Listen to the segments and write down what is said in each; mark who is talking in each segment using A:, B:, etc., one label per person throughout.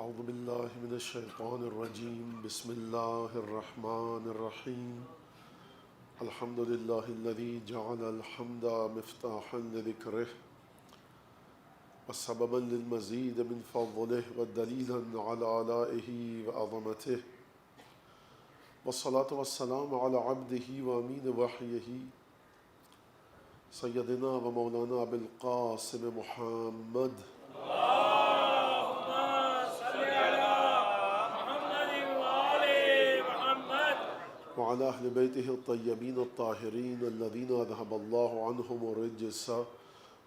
A: اعوذ باللہ من الشیطان الرجیم بسم اللہ الرحمن الرحیم الحمد للہ الذی جعل الحمد مفتاحا لذکرہ وسببا للمزید من فضلہ ودلیلا علی آلائہ وعظمتہ والصلاة والسلام علی عبدہ وامین وحیہ سیدنا و مولانا بالقاسم محمد وعلى أهل بيته الطيبين الطاهرين الذين أذهب الله عنهم الرجس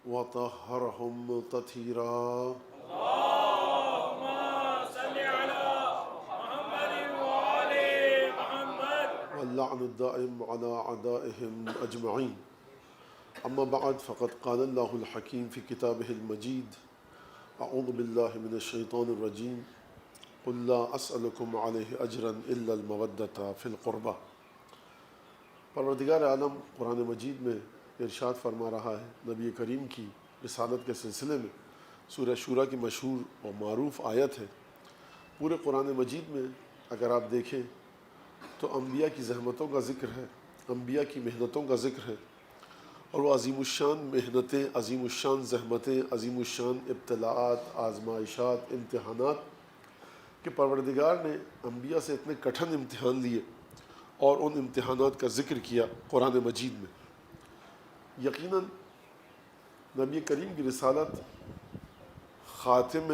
A: وطهرهم تطهيرا
B: اللهم صل على محمد وآل محمد
A: واللعن الدائم على أعدائهم أجمعين أما بعد فقد قال الله الحكيم في كتابه المجيد أعوذ بالله من الشيطان الرجيم قل لا اسألكم علیہ اجرا الا المودۃ فی القربہ۔ پروردگار عالم قرآن مجید میں ارشاد فرما رہا ہے نبی کریم کی رسالت کے سلسلے میں۔ سورہ شورى کی مشہور و معروف آیت ہے۔ پورے قرآن مجید میں اگر آپ دیکھیں تو انبیاء کی زحمتوں کا ذکر ہے، انبیاء کی محنتوں کا ذکر ہے، اور وہ عظیم الشان محنتیں، عظیم الشان زحمتیں، عظیم الشان ابتلاءات، آزمائشات، امتحانات کہ پروردگار نے انبیاء سے اتنے کٹھن امتحان لیے اور ان امتحانات کا ذکر کیا قرآن مجید میں۔ یقیناً نبی کریم کی رسالت خاتم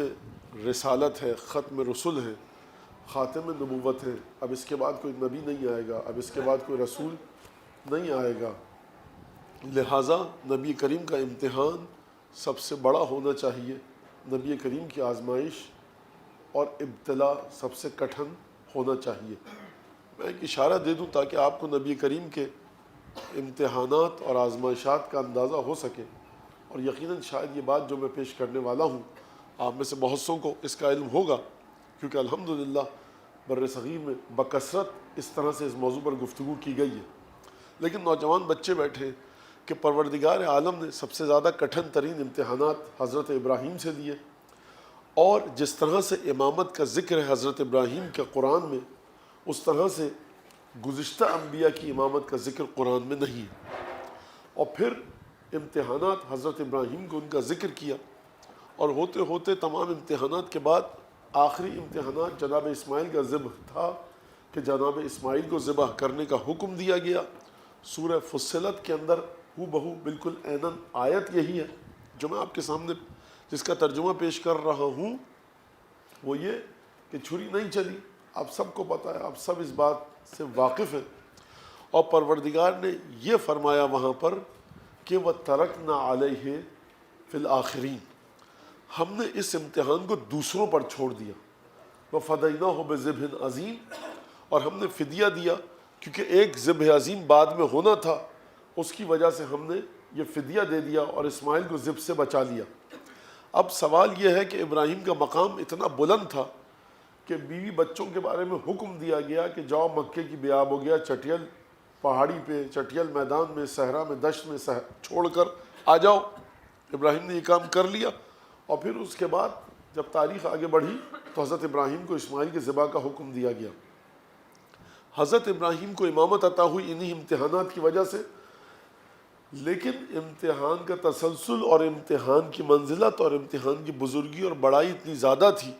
A: رسالت ہے، ختم رسول ہے، خاتم نبوت ہے۔ اب اس کے بعد کوئی نبی نہیں آئے گا، اب اس کے بعد کوئی رسول نہیں آئے گا، لہٰذا نبی کریم کا امتحان سب سے بڑا ہونا چاہیے، نبی کریم کی آزمائش اور ابتلا سب سے کٹھن ہونا چاہیے۔ میں ایک اشارہ دے دوں تاکہ آپ کو نبی کریم کے امتحانات اور آزمائشات کا اندازہ ہو سکے، اور یقیناً شاید یہ بات جو میں پیش کرنے والا ہوں آپ میں سے بہت سوں کو اس کا علم ہوگا، کیونکہ الحمدللہ بر صغیر میں بکثرت اس طرح سے اس موضوع پر گفتگو کی گئی ہے۔ لیکن نوجوان بچے بیٹھے کہ پروردگار عالم نے سب سے زیادہ کٹھن ترین امتحانات حضرت ابراہیم سے دیے، اور جس طرح سے امامت کا ذکر ہے حضرت ابراہیم کے قرآن میں، اس طرح سے گزشتہ انبیاء کی امامت کا ذکر قرآن میں نہیں ہے۔ اور پھر امتحانات حضرت ابراہیم کو ان کا ذکر کیا، اور ہوتے ہوتے تمام امتحانات کے بعد آخری امتحانات جناب اسماعیل کا ذبح تھا کہ جناب اسماعیل کو ذبح کرنے کا حکم دیا گیا۔ سورہ فصلت کے اندر ہو بہو بالکل عیناً آیت یہی ہے جو میں آپ کے سامنے جس کا ترجمہ پیش کر رہا ہوں، وہ یہ کہ چھری نہیں چلی، آپ سب کو پتہ ہے، آپ سب اس بات سے واقف ہیں۔ اور پروردگار نے یہ فرمایا وہاں پر کہ وَتَرَكْنَا عَلَيْهِ فِي الْآخِرِينَ، ہم نے اس امتحان کو دوسروں پر چھوڑ دیا۔ وَفَدَيْنَاهُ بِذِبْحٍ عَظِيمٍ، اور ہم نے فدیہ دیا، کیونکہ ایک ذبح عظیم بعد میں ہونا تھا، اس کی وجہ سے ہم نے یہ فدیہ دے دیا اور اسماعیل کو ذبح سے بچا لیا۔ اب سوال یہ ہے کہ ابراہیم کا مقام اتنا بلند تھا کہ بیوی بچوں کے بارے میں حکم دیا گیا کہ جاؤ مکے کی بیاب ہو گیا، چٹیل پہاڑی پہ، چٹیل میدان میں، صحرا میں، دشت میں چھوڑ کر آ جاؤ۔ ابراہیم نے یہ کام کر لیا، اور پھر اس کے بعد جب تاریخ آگے بڑھی تو حضرت ابراہیم کو اسماعیل کے ذبح کا حکم دیا گیا۔ حضرت ابراہیم کو امامت عطا ہوئی انہی امتحانات کی وجہ سے، لیکن امتحان کا تسلسل اور امتحان کی منزلت اور امتحان کی بزرگی اور بڑائی اتنی زیادہ تھی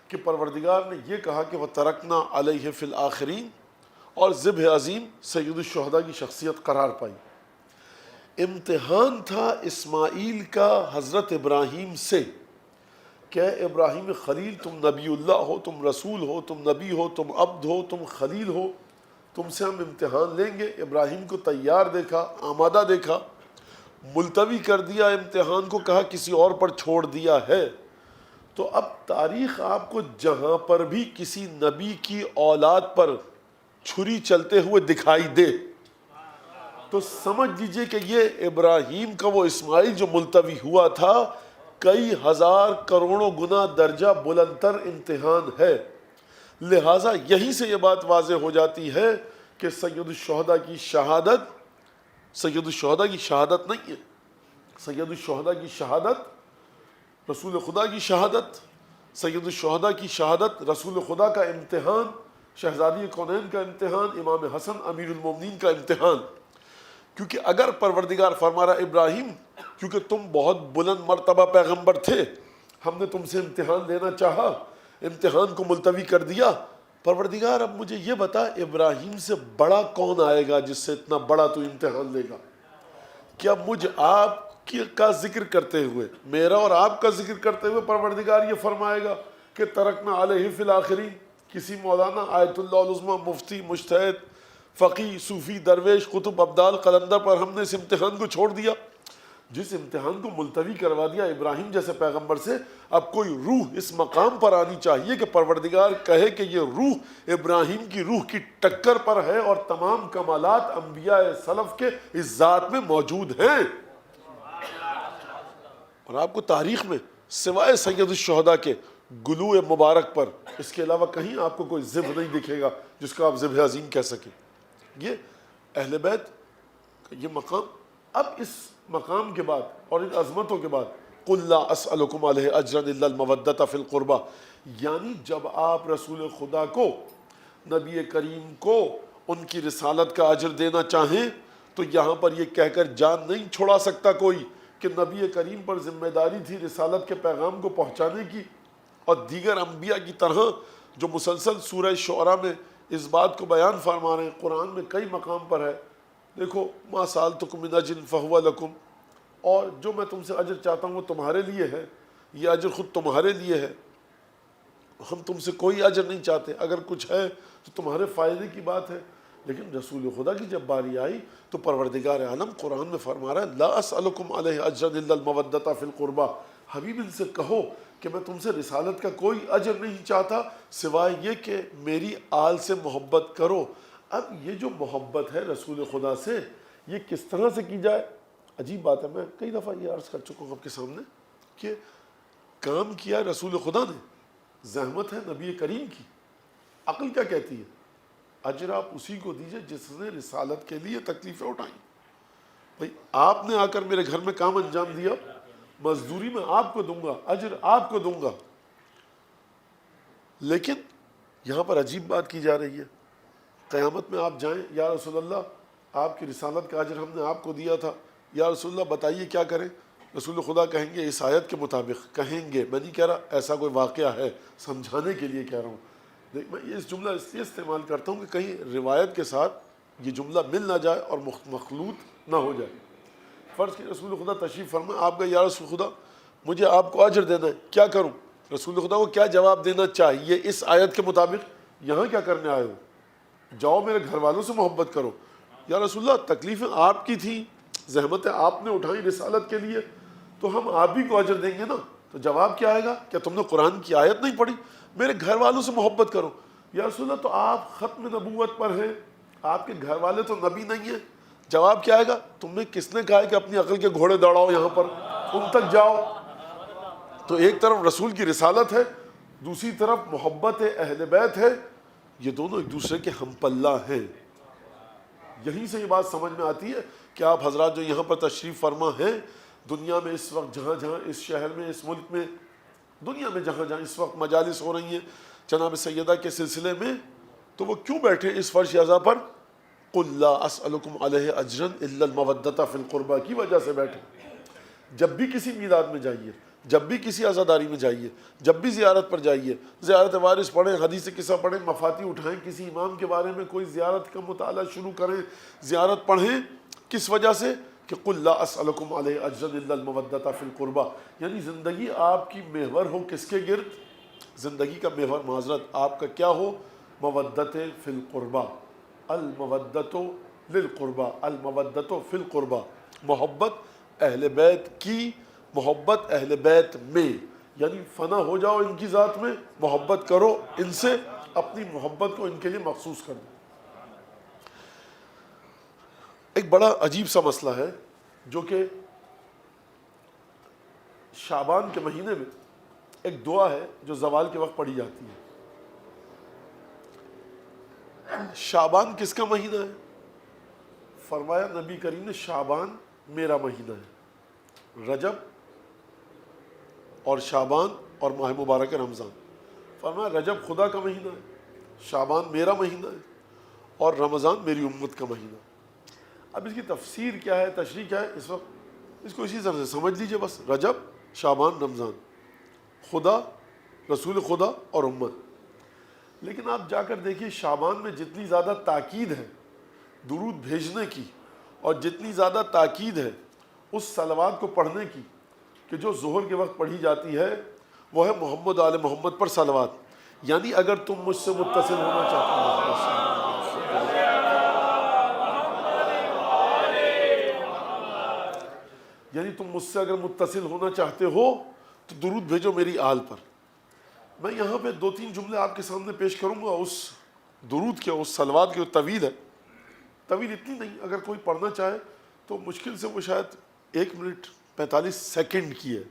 A: کہ پروردگار نے یہ کہا کہ وَتَرَكْنَا عَلَيْهِ فِي الْآخِرِينَ، اور ذبح عظیم سید الشہداء کی شخصیت قرار پائی۔ امتحان تھا اسماعیل کا حضرت ابراہیم سے کہ اے ابراہیم خلیل، تم نبی اللہ ہو، تم رسول ہو، تم نبی ہو، تم عبد ہو، تم خلیل ہو، تم سے ہم امتحان لیں گے۔ ابراہیم کو تیار دیکھا، آمادہ دیکھا، ملتوی کر دیا امتحان کو، کہا کسی اور پر چھوڑ دیا ہے۔ تو اب تاریخ آپ کو جہاں پر بھی کسی نبی کی اولاد پر چھری چلتے ہوئے دکھائی دے تو سمجھ لیجئے کہ یہ ابراہیم کا وہ اسماعیل جو ملتوی ہوا تھا کئی ہزار کروڑوں گنا درجہ بلندتر امتحان ہے۔ لہٰذا یہیں سے یہ بات واضح ہو جاتی ہے کہ سید الشہداء کی شہادت نہیں ہے، سید الشہداء کی شہادت رسول خدا کی شہادت سید الشہداء کی شہادت رسول خدا کا امتحان، شہزادی کونین کا امتحان، امام حسن امیر المومنین کا امتحان. کیونکہ اگر پروردگار فرما رہا ابراہیم کیونکہ تم بہت بلند مرتبہ پیغمبر تھے، ہم نے تم سے امتحان لینا چاہا، امتحان کو ملتوی کر دیا. پروردگار اب مجھے یہ بتا ابراہیم سے بڑا کون آئے گا جس سے اتنا بڑا تو امتحان لے گا؟ کیا مجھ آپ کا ذکر کرتے ہوئے، میرا اور آپ کا ذکر کرتے ہوئے پروردگار یہ فرمائے گا کہ ترکنا علیہ فی الآخرین؟ کسی مولانا، آیت اللہ العظمیٰ، مفتی، مجتہد، فقی، صوفی، درویش، قطب، ابدال، قلندر پر ہم نے اس امتحان کو چھوڑ دیا؟ جس امتحان کو ملتوی کروا دیا ابراہیم جیسے پیغمبر سے، اب کوئی روح اس مقام پر آنی چاہیے کہ پروردگار کہے کہ یہ روح ابراہیم کی روح کی ٹکر پر ہے اور تمام کمالات انبیاء سلف کے اس ذات میں موجود ہیں. اور آپ کو تاریخ میں سوائے سید الشہداء کے گلو مبارک پر اس کے علاوہ کہیں آپ کو کوئی ذبح نہیں دکھے گا جس کو آپ ذبح عظیم کہہ سکیں. یہ اہل بیت کا یہ مقام. اب اس مقام کے بعد اور ان عظمتوں کے بعد قُلْ لَا أَسْأَلُكُمْ عَلَيْهِ أَجْرًا إِلَّا الْمَوَدَّةَ فِي الْقُرْبَى، یعنی جب آپ رسول خدا کو، نبی کریم کو ان کی رسالت کا اجر دینا چاہیں تو یہاں پر یہ کہہ کر جان نہیں چھوڑا سکتا کوئی کہ نبی کریم پر ذمہ داری تھی رسالت کے پیغام کو پہنچانے کی، اور دیگر انبیاء کی طرح جو مسلسل سورہ شعراء میں اس بات کو بیان فرما رہے ہیں. قرآن میں کئی مقام پر ہے، دیکھو ما سألتکم من اجر فہو لکم، اور جو میں تم سے اجر چاہتا ہوں وہ تمہارے لیے ہے، یہ اجر خود تمہارے لیے ہے. ہم تم سے کوئی اجر نہیں چاہتے، اگر کچھ ہے تو تمہارے فائدے کی بات ہے. لیکن رسول خدا کی جب باری آئی تو پروردگار عالم قرآن میں فرما رہا ہے لا اسألکم علیہ اجرا الا المودۃ فی القربى، حبیب ان سے کہو کہ میں تم سے رسالت کا کوئی اجر نہیں چاہتا سوائے یہ کہ میری آل سے محبت کرو. اب یہ جو محبت ہے رسول خدا سے، یہ کس طرح سے کی جائے؟ عجیب بات ہے، میں کئی دفعہ یہ عرض کر چکا ہوں آپ کے سامنے کہ کام کیا رسول خدا نے، زحمت ہے نبی کریم کی. عقل کیا کہتی ہے؟ اجر آپ اسی کو دیجئے جس نے رسالت کے لیے تکلیفیں اٹھائیں. بھئی آپ نے آ کر میرے گھر میں کام انجام دیا، مزدوری میں آپ کو دوں گا، اجر آپ کو دوں گا. لیکن یہاں پر عجیب بات کی جا رہی ہے، قیامت میں آپ جائیں یا رسول اللہ آپ کی رسالت کا اجر ہم نے آپ کو دیا تھا، یا رسول اللہ بتائیے کیا کریں؟ رسول خدا کہیں گے اس آیت کے مطابق کہیں گے. میں نہیں کہہ رہا ایسا کوئی واقعہ ہے، سمجھانے کے لیے کہہ رہا ہوں. میں یہ جملہ اس لیے استعمال کرتا ہوں کہ کہیں روایت کے ساتھ یہ جملہ مل نہ جائے اور مخلوط نہ ہو جائے. فرض کہ رسول خدا تشریف فرمائے، آپ کہا یا رسول خدا مجھے آپ کو اجر دینا ہے، کیا کروں؟ رسول خدا کو کیا جواب دینا چاہیے اس آیت کے مطابق؟ یہاں کیا کرنے آئے ہو؟ جاؤ میرے گھر والوں سے محبت کرو. یا رسول اللہ تکلیفیں آپ کی تھیں، زحمتیں آپ نے اٹھائیں رسالت کے لیے، تو ہم آپ ہی کو اجر دیں گے نا. تو جواب کیا آئے گا؟ کیا تم نے قرآن کی آیت نہیں پڑھی؟ میرے گھر والوں سے محبت کرو. یا رسول اللہ تو آپ ختم نبوت پر ہیں، آپ کے گھر والے تو نبی نہیں ہیں. جواب کیا آئے گا؟ تم نے کس نے کہا ہے کہ اپنی عقل کے گھوڑے دوڑاؤ یہاں پر، ان تک جاؤ. تو ایک طرف رسول کی رسالت ہے، دوسری طرف محبت اہل بیت ہے، یہ دونوں ایک دوسرے کے ہم پلہ ہیں. یہیں سے یہ بات سمجھ میں آتی ہے کہ آپ حضرات جو یہاں پر تشریف فرما ہیں، دنیا میں اس وقت جہاں جہاں اس شہر میں، اس ملک میں، دنیا میں جہاں جہاں اس وقت مجالس ہو رہی ہیں جناب سیدہ کے سلسلے میں، تو وہ کیوں بیٹھے اس فرش اعضا پر؟ قُلْ لَا أَسْأَلُكُمْ عَلَيْهِ أَجْرًا إِلَّا الْمَوَدَّةَ فِي الْقُرْبَى کی وجہ سے بیٹھے. جب بھی کسی میلاد میں جائیے، جب بھی کسی عزاداری میں جائیے، جب بھی زیارت پر جائیے، زیارت وارث پڑھیں، حدیث قصہ پڑھیں، مفاتی اٹھائیں، کسی امام کے بارے میں کوئی زیارت کا مطالعہ شروع کریں، زیارت پڑھیں. کس وجہ سے؟ کہ قُلْ لَا أَسْأَلُكُمْ عَلَيْهِ أَجْرًا إِلَّا الْمَوَدَّةَ فِي الْقُرْبَى، یعنی زندگی آپ کی محور ہو کس کے گرد؟ زندگی کا محور معذرت آپ کا کیا ہو؟ مودت فی القربہ، المودت للقربہ، المودت فی القربہ، محبت اہل بیت کی، محبت اہل بیت میں، یعنی فنا ہو جاؤ ان کی ذات میں، محبت کرو ان سے، اپنی محبت کو ان کے لیے مخصوص کر دو. ایک بڑا عجیب سا مسئلہ ہے جو کہ شعبان کے مہینے میں ایک دعا ہے جو زوال کے وقت پڑھی جاتی ہے. شعبان کس کا مہینہ ہے؟ فرمایا نبی کریم نے شعبان میرا مہینہ ہے. رجب اور شعبان اور ماہ مبارک رمضان. فرمایا رجب خدا کا مہینہ ہے، شعبان میرا مہینہ ہے، اور رمضان میری امت کا مہینہ. اب اس کی تفسیر کیا ہے، تشریح کیا ہے، اس وقت اس کو اسی طرح سے سمجھ لیجئے بس. رجب، شعبان، رمضان، خدا، رسول خدا اور امت. لیکن آپ جا کر دیکھیے شعبان میں جتنی زیادہ تاکید ہے درود بھیجنے کی، اور جتنی زیادہ تاکید ہے اس صلوات کو پڑھنے کی کہ جو ظہر کے وقت پڑھی جاتی ہے، وہ ہے محمد آل محمد پر صلوات. یعنی اگر تم مجھ سے متصل ہونا چاہتے ہو، یعنی تم مجھ سے اگر متصل ہونا چاہتے ہو تو درود بھیجو میری آل پر. میں یہاں پہ 2-3 جملے آپ کے سامنے پیش کروں گا اس درود کے، اس صلوات کے. طویل ہے، طویل اتنی نہیں، اگر کوئی پڑھنا چاہے تو مشکل سے وہ شاید 1 منٹ 45 سیکنڈ کی ہے.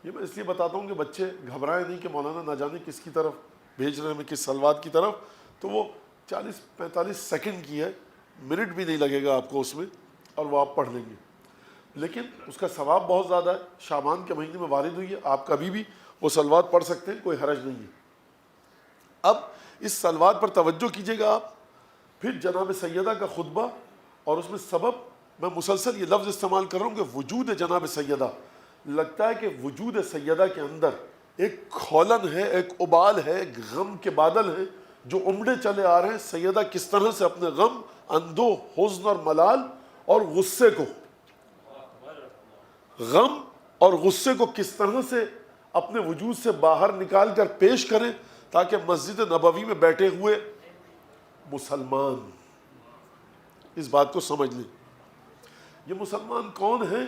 A: یہ میں اس لیے بتاتا ہوں کہ بچے گھبرائیں نہیں کہ مولانا نہ جانے کس کی طرف بھیج رہے ہیں، کس صلوات کی طرف. تو وہ 40-45 سیکنڈ کی ہے، منٹ بھی نہیں لگے گا آپ کو اس میں، اور وہ آپ پڑھ لیں گے. لیکن اس کا ثواب بہت زیادہ ہے. شعبان کے مہینے میں وارد ہوئی ہے، آپ کبھی بھی وہ صلوات پڑھ سکتے ہیں، کوئی حرج نہیں ہے. اب اس صلوات پر توجہ کیجئے گا آپ. پھر جناب سیدہ کا خطبہ، اور اس میں سبب میں مسلسل یہ لفظ استعمال کر رہا ہوں کہ وجود جناب سیدہ. لگتا ہے کہ وجود سیدہ کے اندر ایک کھولن ہے، ایک ابال ہے، ایک غم کے بادل ہیں جو امڑے چلے آ رہے ہیں. سیدہ کس طرح سے اپنے غم، اندوہ، حزن اور ملال اور غصے کو، غم اور غصے کو کس طرح سے اپنے وجود سے باہر نکال کر پیش کریں تاکہ مسجد نبوی میں بیٹھے ہوئے مسلمان اس بات کو سمجھ لیں. یہ مسلمان کون ہیں؟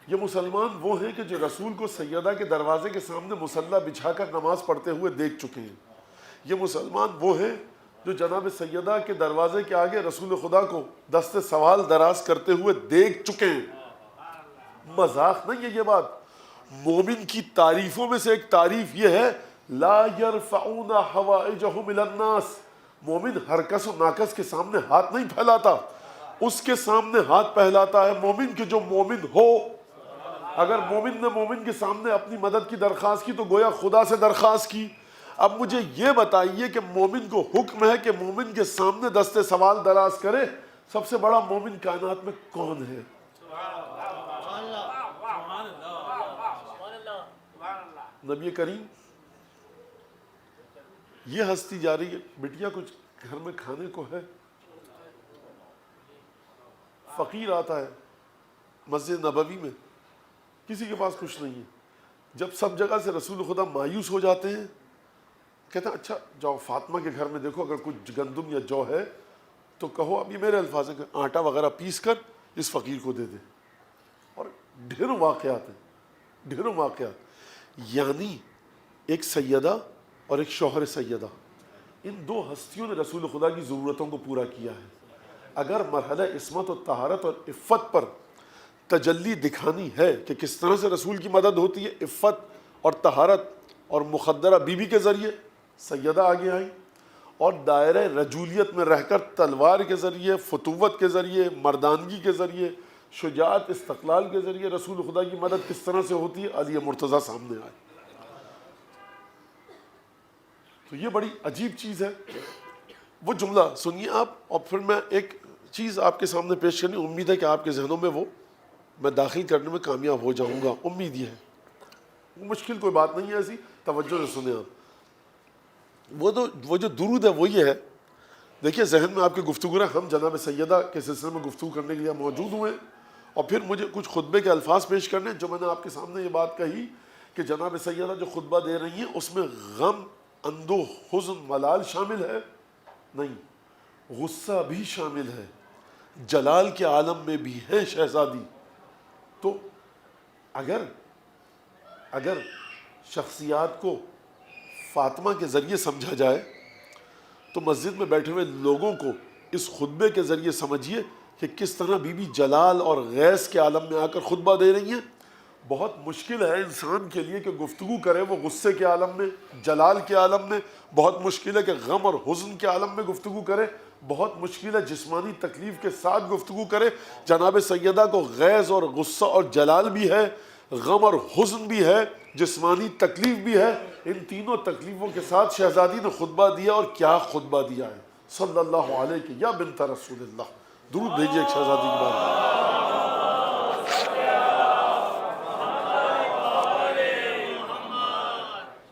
A: یہ مسلمان وہ ہیں کہ جو رسول کو سیدہ کے دروازے کے سامنے مصلی بچھا کر نماز پڑھتے ہوئے دیکھ چکے ہیں. یہ مسلمان وہ ہیں جو جناب سیدہ کے دروازے کے آگے رسول خدا کو دست سوال دراز کرتے ہوئے دیکھ چکے ہیں. مذاق نہیں ہے یہ بات. مومن کی تعریفوں میں سے ایک تعریف یہ ہے لا یرفعون حوائجہم الی الناس. مومن ہر کس و ناکس کے سامنے ہاتھ نہیں پھیلاتا، اس کے سامنے ہاتھ پھیلاتا ہے مومن کہ جو مومن ہو. اگر مومن نے مومن کے سامنے اپنی مدد کی درخواست کی تو گویا خدا سے درخواست کی. اب مجھے یہ بتائیے کہ مومن کو حکم ہے کہ مومن کے سامنے دست سوال دراز کرے. سب سے بڑا مومن کائنات میں کون ہے؟ نبی کریم. یہ ہستی جا رہی ہے، بٹیا کچھ گھر میں کھانے کو ہے؟ فقیر آتا ہے مسجد نبوی میں، کسی کے پاس کچھ نہیں ہے. جب سب جگہ سے رسول خدا مایوس ہو جاتے ہیں، کہتے ہیں اچھا جاؤ فاطمہ کے گھر میں دیکھو اگر کچھ گندم یا جو ہے تو کہو. اب یہ میرے الفاظ ہیں کہ آٹا وغیرہ پیس کر اس فقیر کو دے دے. اور ڈھیروں واقعات ہیں، ڈھیروں واقعات. یعنی ایک سیدہ اور ایک شوہر سیدہ، ان دو ہستیوں نے رسول خدا کی ضرورتوں کو پورا کیا ہے. اگر مرحلہ عصمت و طہارت اور عفت پر تجلی دکھانی ہے کہ کس طرح سے رسول کی مدد ہوتی ہے عفت اور طہارت اور مخدرہ بیوی کے ذریعے، سیدہ آگے آئی. اور دائرہ رجولیت میں رہ کر تلوار کے ذریعے، فتوت کے ذریعے، مردانگی کے ذریعے، شجاعت استقلال کے ذریعے رسول خدا کی مدد کس طرح سے ہوتی ہے علی مرتضیٰ سامنے آئے. تو یہ بڑی عجیب چیز ہے. وہ جملہ سنیے آپ، اور پھر میں ایک چیز آپ کے سامنے پیش کرنی. امید ہے کہ آپ کے ذہنوں میں وہ میں داخل کرنے میں کامیاب ہو جاؤں گا، امید یہ ہے. مشکل کوئی بات نہیں ہے ایسی، توجہ سے سنیں آپ. وہ جو درود ہے وہ یہ ہے. دیکھیے ذہن میں آپ کے گفتگو ہے، ہم جناب سیدہ کے سلسلے میں گفتگو کرنے کے لیے موجود ہوئے ہیں، اور پھر مجھے کچھ خطبے کے الفاظ پیش کرنے جو میں نے آپ کے سامنے یہ بات کہی کہ جناب سیدہ جو خطبہ دے رہی ہیں اس میں غم، اندوہ، حزن، ملال شامل ہے نہیں، غصہ بھی شامل ہے، جلال کے عالم میں بھی ہے شہزادی. تو اگر شخصیات کو فاطمہ کے ذریعے سمجھا جائے تو مسجد میں بیٹھے ہوئے لوگوں کو اس خطبے کے ذریعے سمجھیے کہ کس طرح بی بی جلال اور غیث کے عالم میں آ کر خطبہ دے رہی ہیں. بہت مشکل ہے انسان کے لیے کہ گفتگو کرے وہ غصے کے عالم میں، جلال کے عالم میں. بہت مشکل ہے کہ غم اور حزن کے عالم میں گفتگو کرے. بہت مشکل ہے جسمانی تکلیف کے ساتھ گفتگو کرے. جناب سیدہ کو غیظ اور غصہ اور جلال بھی ہے، غم اور حزن بھی ہے، جسمانی تکلیف بھی ہے۔ ان تینوں تکلیفوں کے ساتھ شہزادی نے خطبہ دیا، اور کیا خطبہ دیا ہے، صلی اللہ علیہ یا بنت رسول اللہ، درود بھیجیے ایک شہزادی کے بارے میں۔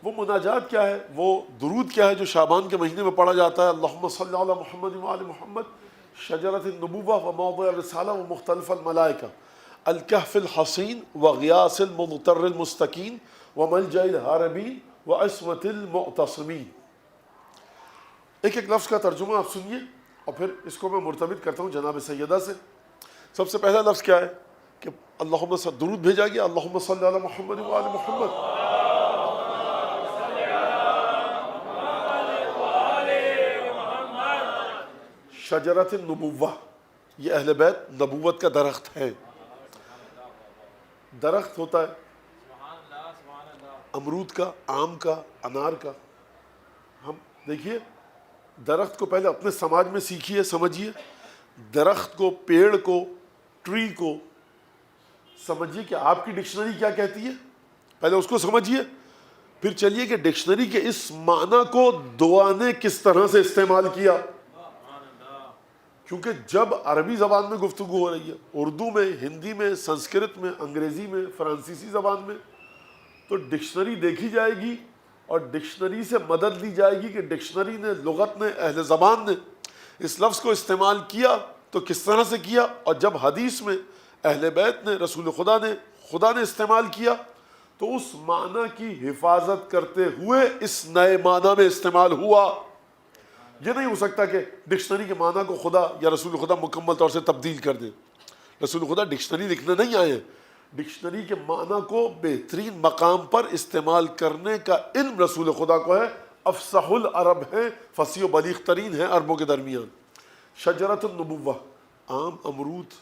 A: وہ مناجات کیا ہے، وہ درود کیا ہے جو شعبان کے مہینے میں پڑھا جاتا ہے؟ اللہم صلی علی محمد و آل محمد، شجرۃ النبوہ و موضع الرسالہ و مختلف الملائکہ، الکہف الحصین و غیاث المضطر المستکین و ملجأ الہاربین و عصمت المعتصمین۔ ایک ایک لفظ کا ترجمہ آپ سنیے، اور پھر اس کو میں مرتبط کرتا ہوں جناب سیدہ سے۔ سب سے پہلا لفظ کیا ہے کہ اللہم درود بھیجا گیا، اللہم صلی علی محمد و آل محمد۔ شجرۃ النبوہ، یہ اہل بیت نبوت کا درخت ہے۔ درخت ہوتا ہے امرود کا، آم کا، انار کا۔ ہم دیکھیے درخت کو پہلے اپنے سماج میں سیکھیے، سمجھیے درخت کو، پیڑ کو، ٹری کو سمجھیے کہ آپ کی ڈکشنری کیا کہتی ہے، پہلے اس کو سمجھیے، پھر چلیے کہ ڈکشنری کے اس معنی کو دعا نے کس طرح سے استعمال کیا۔ کیونکہ جب عربی زبان میں گفتگو ہو رہی ہے، اردو میں، ہندی میں، سنسکرت میں، انگریزی میں، فرانسیسی زبان میں، تو ڈکشنری دیکھی جائے گی اور ڈکشنری سے مدد لی جائے گی کہ ڈکشنری نے، لغت نے، اہل زبان نے اس لفظ کو استعمال کیا تو کس طرح سے کیا، اور جب حدیث میں اہل بیت نے، رسول خدا نے استعمال کیا تو اس معنی کی حفاظت کرتے ہوئے اس نئے معنی میں استعمال ہوا۔ یہ نہیں ہو سکتا کہ ڈکشنری کے معنی کو خدا یا رسول خدا مکمل طور سے تبدیل کر دے۔ رسول خدا ڈکشنری لکھنے نہیں آئے ہیں، ڈکشنری کے معنی کو بہترین مقام پر استعمال کرنے کا علم رسول خدا کو ہے۔ افصح العرب ہے، فصیح و بلیغ ترین ہے عربوں کے درمیان۔ شجرۃ النبوہ، آم امرود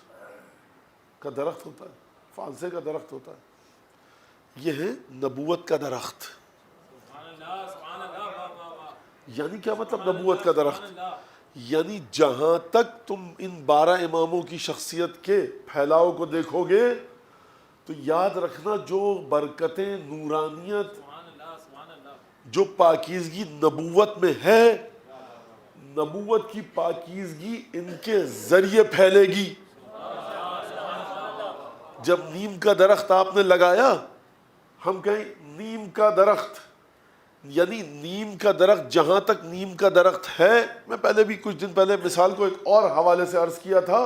A: کا درخت ہوتا ہے، فالسے کا درخت ہوتا ہے، یہ ہے نبوت کا درخت۔ یعنی کیا مطلب نبوت کا درخت؟ یعنی جہاں تک تم ان 12 اماموں کی شخصیت کے پھیلاؤ کو دیکھو گے تو یاد رکھنا جو برکتیں، نورانیت، جو پاکیزگی نبوت میں ہے، نبوت کی پاکیزگی ان کے ذریعے پھیلے گی۔ جب نیم کا درخت آپ نے لگایا، ہم کہیں نیم کا درخت، یعنی نیم کا درخت، جہاں تک نیم کا درخت ہے، میں پہلے بھی کچھ دن پہلے مثال کو ایک اور حوالے سے عرض کیا تھا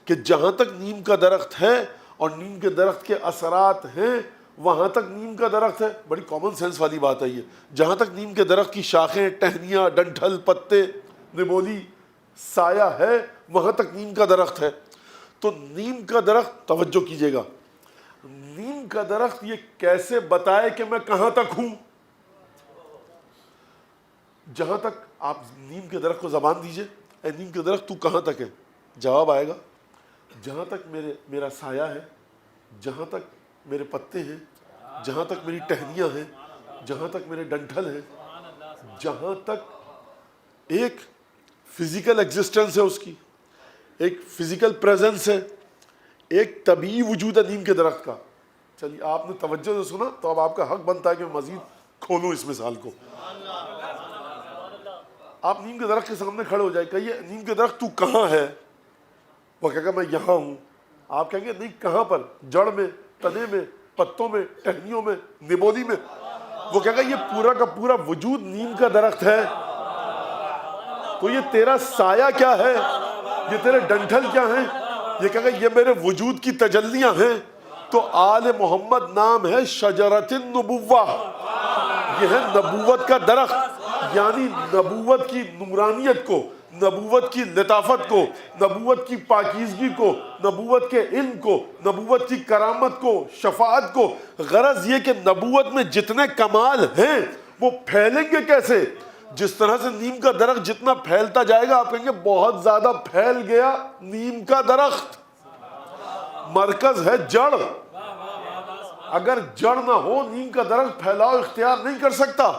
A: کہ جہاں تک نیم کا درخت ہے اور نیم کے درخت کے اثرات ہیں وہاں تک نیم کا درخت ہے۔ بڑی کامن سینس والی بات ہے یہ، جہاں تک نیم کے درخت کی شاخیں، ٹہنیاں، ڈنٹھل، پتے، نبولی، سایہ ہے وہاں تک نیم کا درخت ہے۔ تو نیم کا درخت، توجہ کیجیے گا، نیم کا درخت یہ کیسے بتائے کہ میں کہاں تک ہوں؟ جہاں تک آپ نیم کے درخت کو زبان دیجئے، اے نیم کے درخت تو کہاں تک ہے؟ جواب آئے گا جہاں تک میرا سایہ ہے، جہاں تک میرے پتے ہیں، جہاں تک میری ٹہنیاں ہیں، جہاں تک میرے ڈنٹھل ہیں، جہاں تک ایک فزیکل ایگزسٹنس ہے، اس کی ایک فزیکل پریزنس ہے، ایک طبیعی وجود ہے نیم کے درخت کا۔ چلیے آپ نے توجہ سے سنا تو اب آپ کا حق بنتا ہے کہ میں مزید کھولوں اس مثال کو۔ آپ نیم کے درخت کے سامنے کھڑے ہو جائے، کہیے نیم کے درخت تو کہاں ہے؟ وہ کہے گا میں یہاں ہوں۔ آپ کہیں گے نہیں، کہاں پر؟ جڑ میں، تنے میں، پتوں میں، ٹہنیوں میں، نبولی میں۔ وہ کہے گا یہ پورا کا پورا وجود نیم کا درخت ہے۔ تو یہ تیرا سایہ کیا ہے؟ یہ تیرے ڈنٹھل کیا ہیں؟ یہ کہے گا یہ میرے وجود کی تجلیاں ہیں۔ تو آل محمد نام ہے شجرۃ النبوہ، یہ ہے نبوت کا درخت۔ یعنی نبوت کی نورانیت کو، نبوت کی لطافت کو، نبوت کی پاکیزگی کو، نبوت کے علم کو، نبوت کی کرامت کو، شفاعت کو۔ غرض یہ کہ نبوت میں جتنے کمال ہیں وہ پھیلیں گے کیسے؟ جس طرح سے نیم کا درخت جتنا پھیلتا جائے گا آپ کہیں گے بہت زیادہ پھیل گیا نیم کا درخت۔ مرکز ہے جڑ، اگر جڑ نہ ہو نیم کا درخت پھیلاؤ اختیار نہیں کر سکتا۔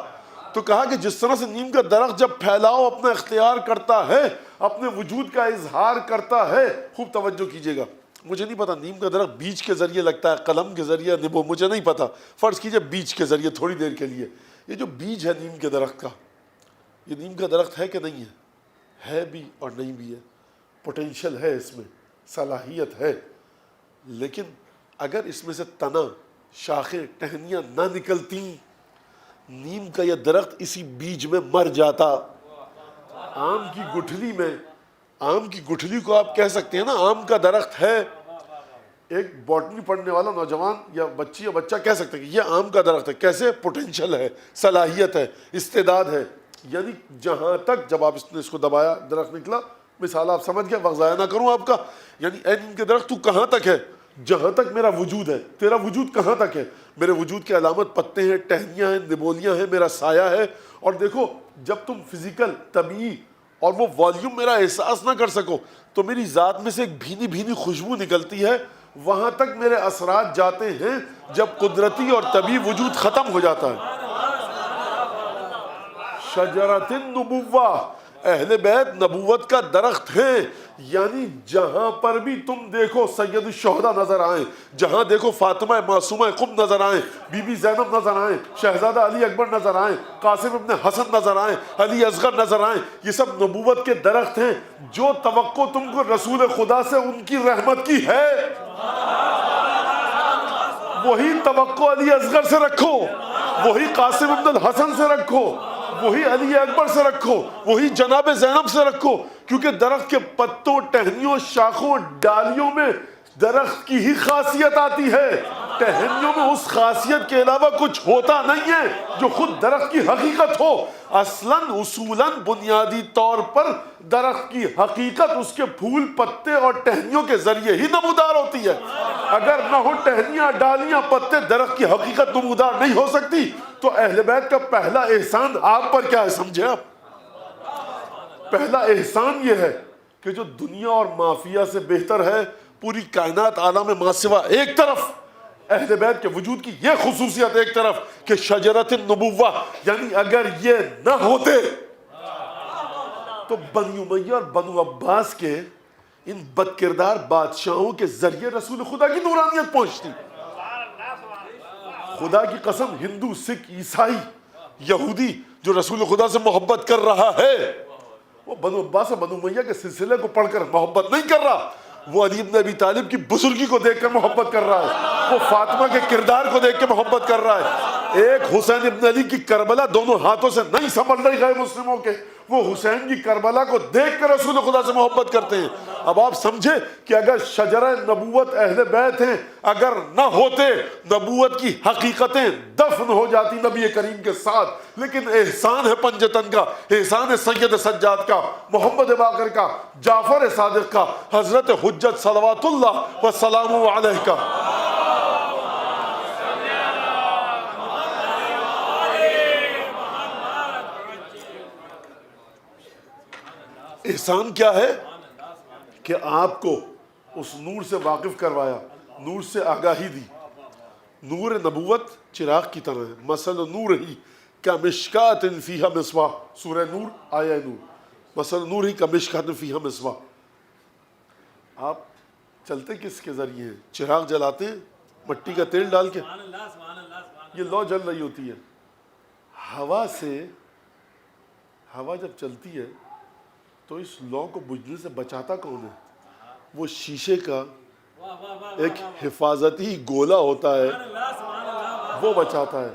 A: تو کہا کہ جس طرح سے نیم کا درخت جب پھیلاؤ اپنا اختیار کرتا ہے، اپنے وجود کا اظہار کرتا ہے، خوب توجہ کیجیے گا، مجھے نہیں پتا نیم کا درخت بیج کے ذریعے لگتا ہے، قلم کے ذریعے، نبو مجھے نہیں پتا، فرض کیجئے بیج کے ذریعے تھوڑی دیر کے لیے. یہ جو بیج ہے نیم کے درخت کا، یہ نیم کا درخت ہے کہ نہیں ہے بھی اور نہیں بھی ہے. پوٹینشل ہے اس میں، صلاحیت ہے، لیکن اگر اس میں سے تنا، شاخیں، ٹہنیاں نہ نکلتی، نیم کا یہ درخت اسی بیج میں مر جاتا. آم کی گٹھلی میں، آم کی گٹھلی کو آپ کہہ سکتے ہیں نا آم کا درخت ہے. ایک باٹنی پڑھنے والا نوجوان یا بچی یا بچہ کہہ سکتے ہیں کہ یہ آم کا درخت ہے. کیسے؟ پوٹینشل ہے، صلاحیت ہے، استعداد ہے. یعنی جہاں تک جب آپ اس کو دبایا درخت نکلا. مثال آپ سمجھ گئے، وقت ضائع نہ کروں آپ کا. یعنی اے نیم کے درخت تو کہاں تک ہے؟ جہاں تک میرا وجود ہے. تیرا وجود کہاں تک ہے؟ میرے وجود کی علامت پتے ہیں، ٹہنیاں ہیں، نبولیاں ہیں، میرا سایہ ہے. اور دیکھو جب تم فزیکل، طبعی اور وہ والیوم میرا احساس نہ کر سکو تو میری ذات میں سے ایک بھینی بھینی خوشبو نکلتی ہے. وہاں تک میرے اثرات جاتے ہیں جب قدرتی اور طبعی وجود ختم ہو جاتا ہے. شجرۃ النبوہ، اہل بیت نبوت کا درخت ہیں. یعنی جہاں پر بھی تم دیکھو سید الشہداء نظر آئیں، جہاں دیکھو فاطمہ معصومہ قم نظر آئیں، بی بی زینب نظر آئیں، شہزادہ علی اکبر نظر آئیں، قاسم ابن حسن نظر آئیں، علی اصغر نظر آئیں، یہ سب نبوت کے درخت ہیں. جو توقع تم کو رسول خدا سے ان کی رحمت کی ہے، وہی توقع علی اصغر سے رکھو، وہی قاسم ابن الحسن سے رکھو، وہی علی اکبر سے رکھو، وہی جناب زینب سے رکھو. کیونکہ درخت کے پتوں، ٹہنیوں، شاخوں، ڈالیوں میں درخت کی ہی خاصیت آتی ہے. ٹہنیوں میں اس خاصیت کے علاوہ کچھ ہوتا نہیں ہے جو خود درخت کی حقیقت ہو. اصلاً اصولاً بنیادی طور پر درخت کی حقیقت اس کے پھول، پتے اور ٹہنیوں کے ذریعے ہی نمودار ہوتی ہے. اگر نہ ہو ٹہنیاں، ڈالیاں، پتے، درخت کی حقیقت نمودار نہیں ہو سکتی. تو اہل بیت کا پہلا احسان آپ پر کیا ہے سمجھے آپ؟ پہلا احسان یہ ہے کہ جو دنیا اور مافیا سے بہتر ہے، پوری کائنات عالم ما سوا ایک طرف، اہل بیت کے وجود کی یہ خصوصیت ایک طرف کہ شجرۃ النبوہ، یعنی اگر یہ نہ ہوتے تو بنی امیہ اور بنو عباس کے ان بد کردار بادشاہوں کے ذریعے رسول خدا کی نورانیت پہنچتی. خدا کی قسم، ہندو، سکھ، عیسائی، یہودی جو رسول خدا سے محبت کر رہا ہے، وہ بنو عباس اور بنو امیہ کے سلسلے کو پڑھ کر محبت نہیں کر رہا. وہ علی بن ابی طالب کی بزرگی کو دیکھ کر محبت کر رہا ہے، وہ فاطمہ کے کردار کو دیکھ کے محبت کر رہا ہے. ایک حسین ابن علی کی کربلا دونوں ہاتھوں سے نہیں سنبھل رہی ہے مسلموں کے، وہ حسین کی کربلا کو دیکھ کر رسول خدا سے محبت کرتے ہیں. اب آپ سمجھے کہ اگر شجرہ نبوت اہل بیت ہیں، اگر نہ ہوتے نبوت کی حقیقتیں دفن ہو جاتی نبی کریم کے ساتھ. لیکن احسان ہے پنجتن کا، احسان ہے سید سجاد کا، محمد باقر کا، جعفر صادق کا، حضرت حجت صلوات اللہ والسلام علیہ کا. احسان کیا ہے؟ کہ آپ کو اس نور سے واقف کروایا، نور سے آگاہی دی. نور نبوت چراغ کی طرح ہے. مثل نور ہی کمشکات فیہا مصباح، سورہ نور آیہ نور. مثل نور ہی کمشکات فیہا مصباح. آپ چلتے کس کے ذریعے ہیں؟ چراغ جلاتے ہیں مٹی کا تیل ڈال کے، یہ لو جل رہی ہوتی ہے. ہوا سے، ہوا جب چلتی ہے تو اس لو کو بجھنے سے بچاتا کون ہے؟ وہ شیشے کا ایک حفاظتی گولا ہوتا ہے، وہ بچاتا ہے.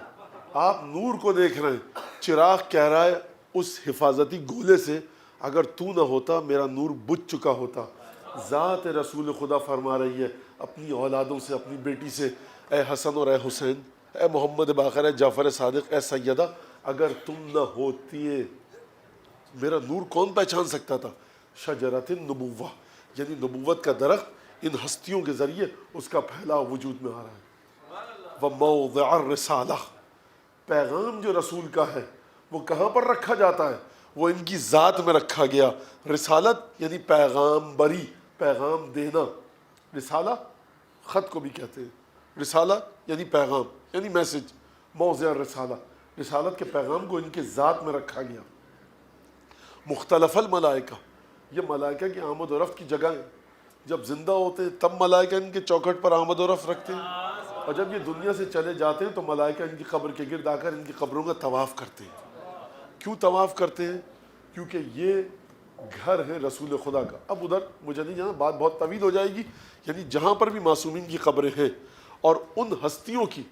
A: آپ نور کو دیکھ رہے ہیں، چراغ کہہ رہا ہے اس حفاظتی گولے سے اگر تو نہ ہوتا میرا نور بجھ چکا ہوتا. ذات رسول خدا فرما رہی ہے اپنی اولادوں سے، اپنی بیٹی سے، اے حسن اور اے حسین، اے محمد باقر، اے جعفر صادق، اے سیدہ، اگر تم نہ ہوتی میرا نور کون پہچان سکتا تھا؟ شجرۃ النبوہ، یعنی نبوت کا درخت ان ہستیوں کے ذریعے اس کا پھیلاؤ وجود میں آ رہا ہے. وموضع الرسالہ، پیغام جو رسول کا ہے وہ کہاں پر رکھا جاتا ہے؟ وہ ان کی ذات میں رکھا گیا. رسالت یعنی پیغام بری، پیغام دینا. رسالہ خط کو بھی کہتے ہیں، رسالہ یعنی پیغام، یعنی میسج. موضع الرسالہ، رسالت کے پیغام کو ان کے ذات میں رکھا گیا. مختلف الملائکہ، یہ ملائکہ کی آمد و رفت کی جگہ ہے. جب زندہ ہوتے ہیں تب ملائکہ ان کے چوکھٹ پر آمد و رفت رکھتے ہیں، اور جب یہ دنیا سے چلے جاتے ہیں تو ملائکہ ان کی قبر کے گرد آ کر ان کی قبروں کا طواف کرتے ہیں۔ کیوں طواف کرتے ہیں؟ کیونکہ یہ گھر ہے رسول خدا کا۔ اب ادھر مجھے نہیں جانا، بات بہت طویل ہو جائے گی۔ یعنی جہاں پر بھی معصومین کی قبریں ہیں اور ان ہستیوں کی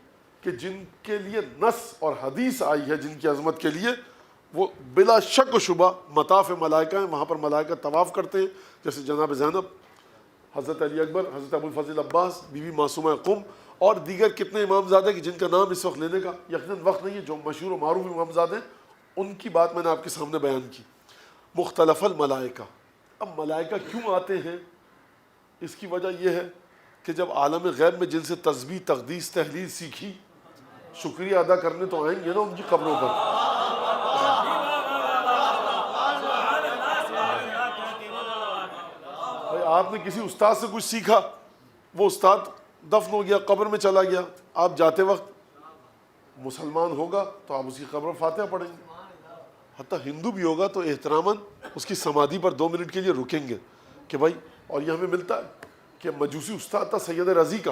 A: کہ جن کے لیے نص اور حدیث آئی ہے جن کی عظمت کے لیے، وہ بلا شک و شبہ مطاف ملائکہ ہیں، وہاں پر ملائکہ طواف کرتے ہیں، جیسے جناب زینب، حضرت علی اکبر، حضرت ابو الفضل عباس، بی بی معصومہ قم اور دیگر کتنے امام زادے کہ جن کا نام اس وقت لینے کا یقیناً وقت نہیں ہے، جو مشہور و معروف امام زادے ہیں، ان کی بات میں نے آپ کے سامنے بیان کی۔ مختلف الملائکہ، اب ملائکہ کیوں آتے ہیں؟ اس کی وجہ یہ ہے کہ جب عالم غیب میں جن سے تسبیح، تقدیس، تحلیل سیکھی، شکریہ ادا کرنے تو آئیں گے نا ان کی قبروں پر۔ بھائی آپ نے کسی استاد سے کچھ سیکھا، وہ استاد دفن ہو گیا، قبر میں چلا گیا، آپ جاتے وقت مسلمان ہوگا تو آپ اس کی قبر فاتحہ پڑھیں گے، حتیٰ ہندو بھی ہوگا تو احتراماً اس کی سمادھی پر 2 منٹ کے لیے رکیں گے کہ بھائی۔ اور یہ ہمیں ملتا ہے کہ مجوسی استاد تھا سید رضی کا،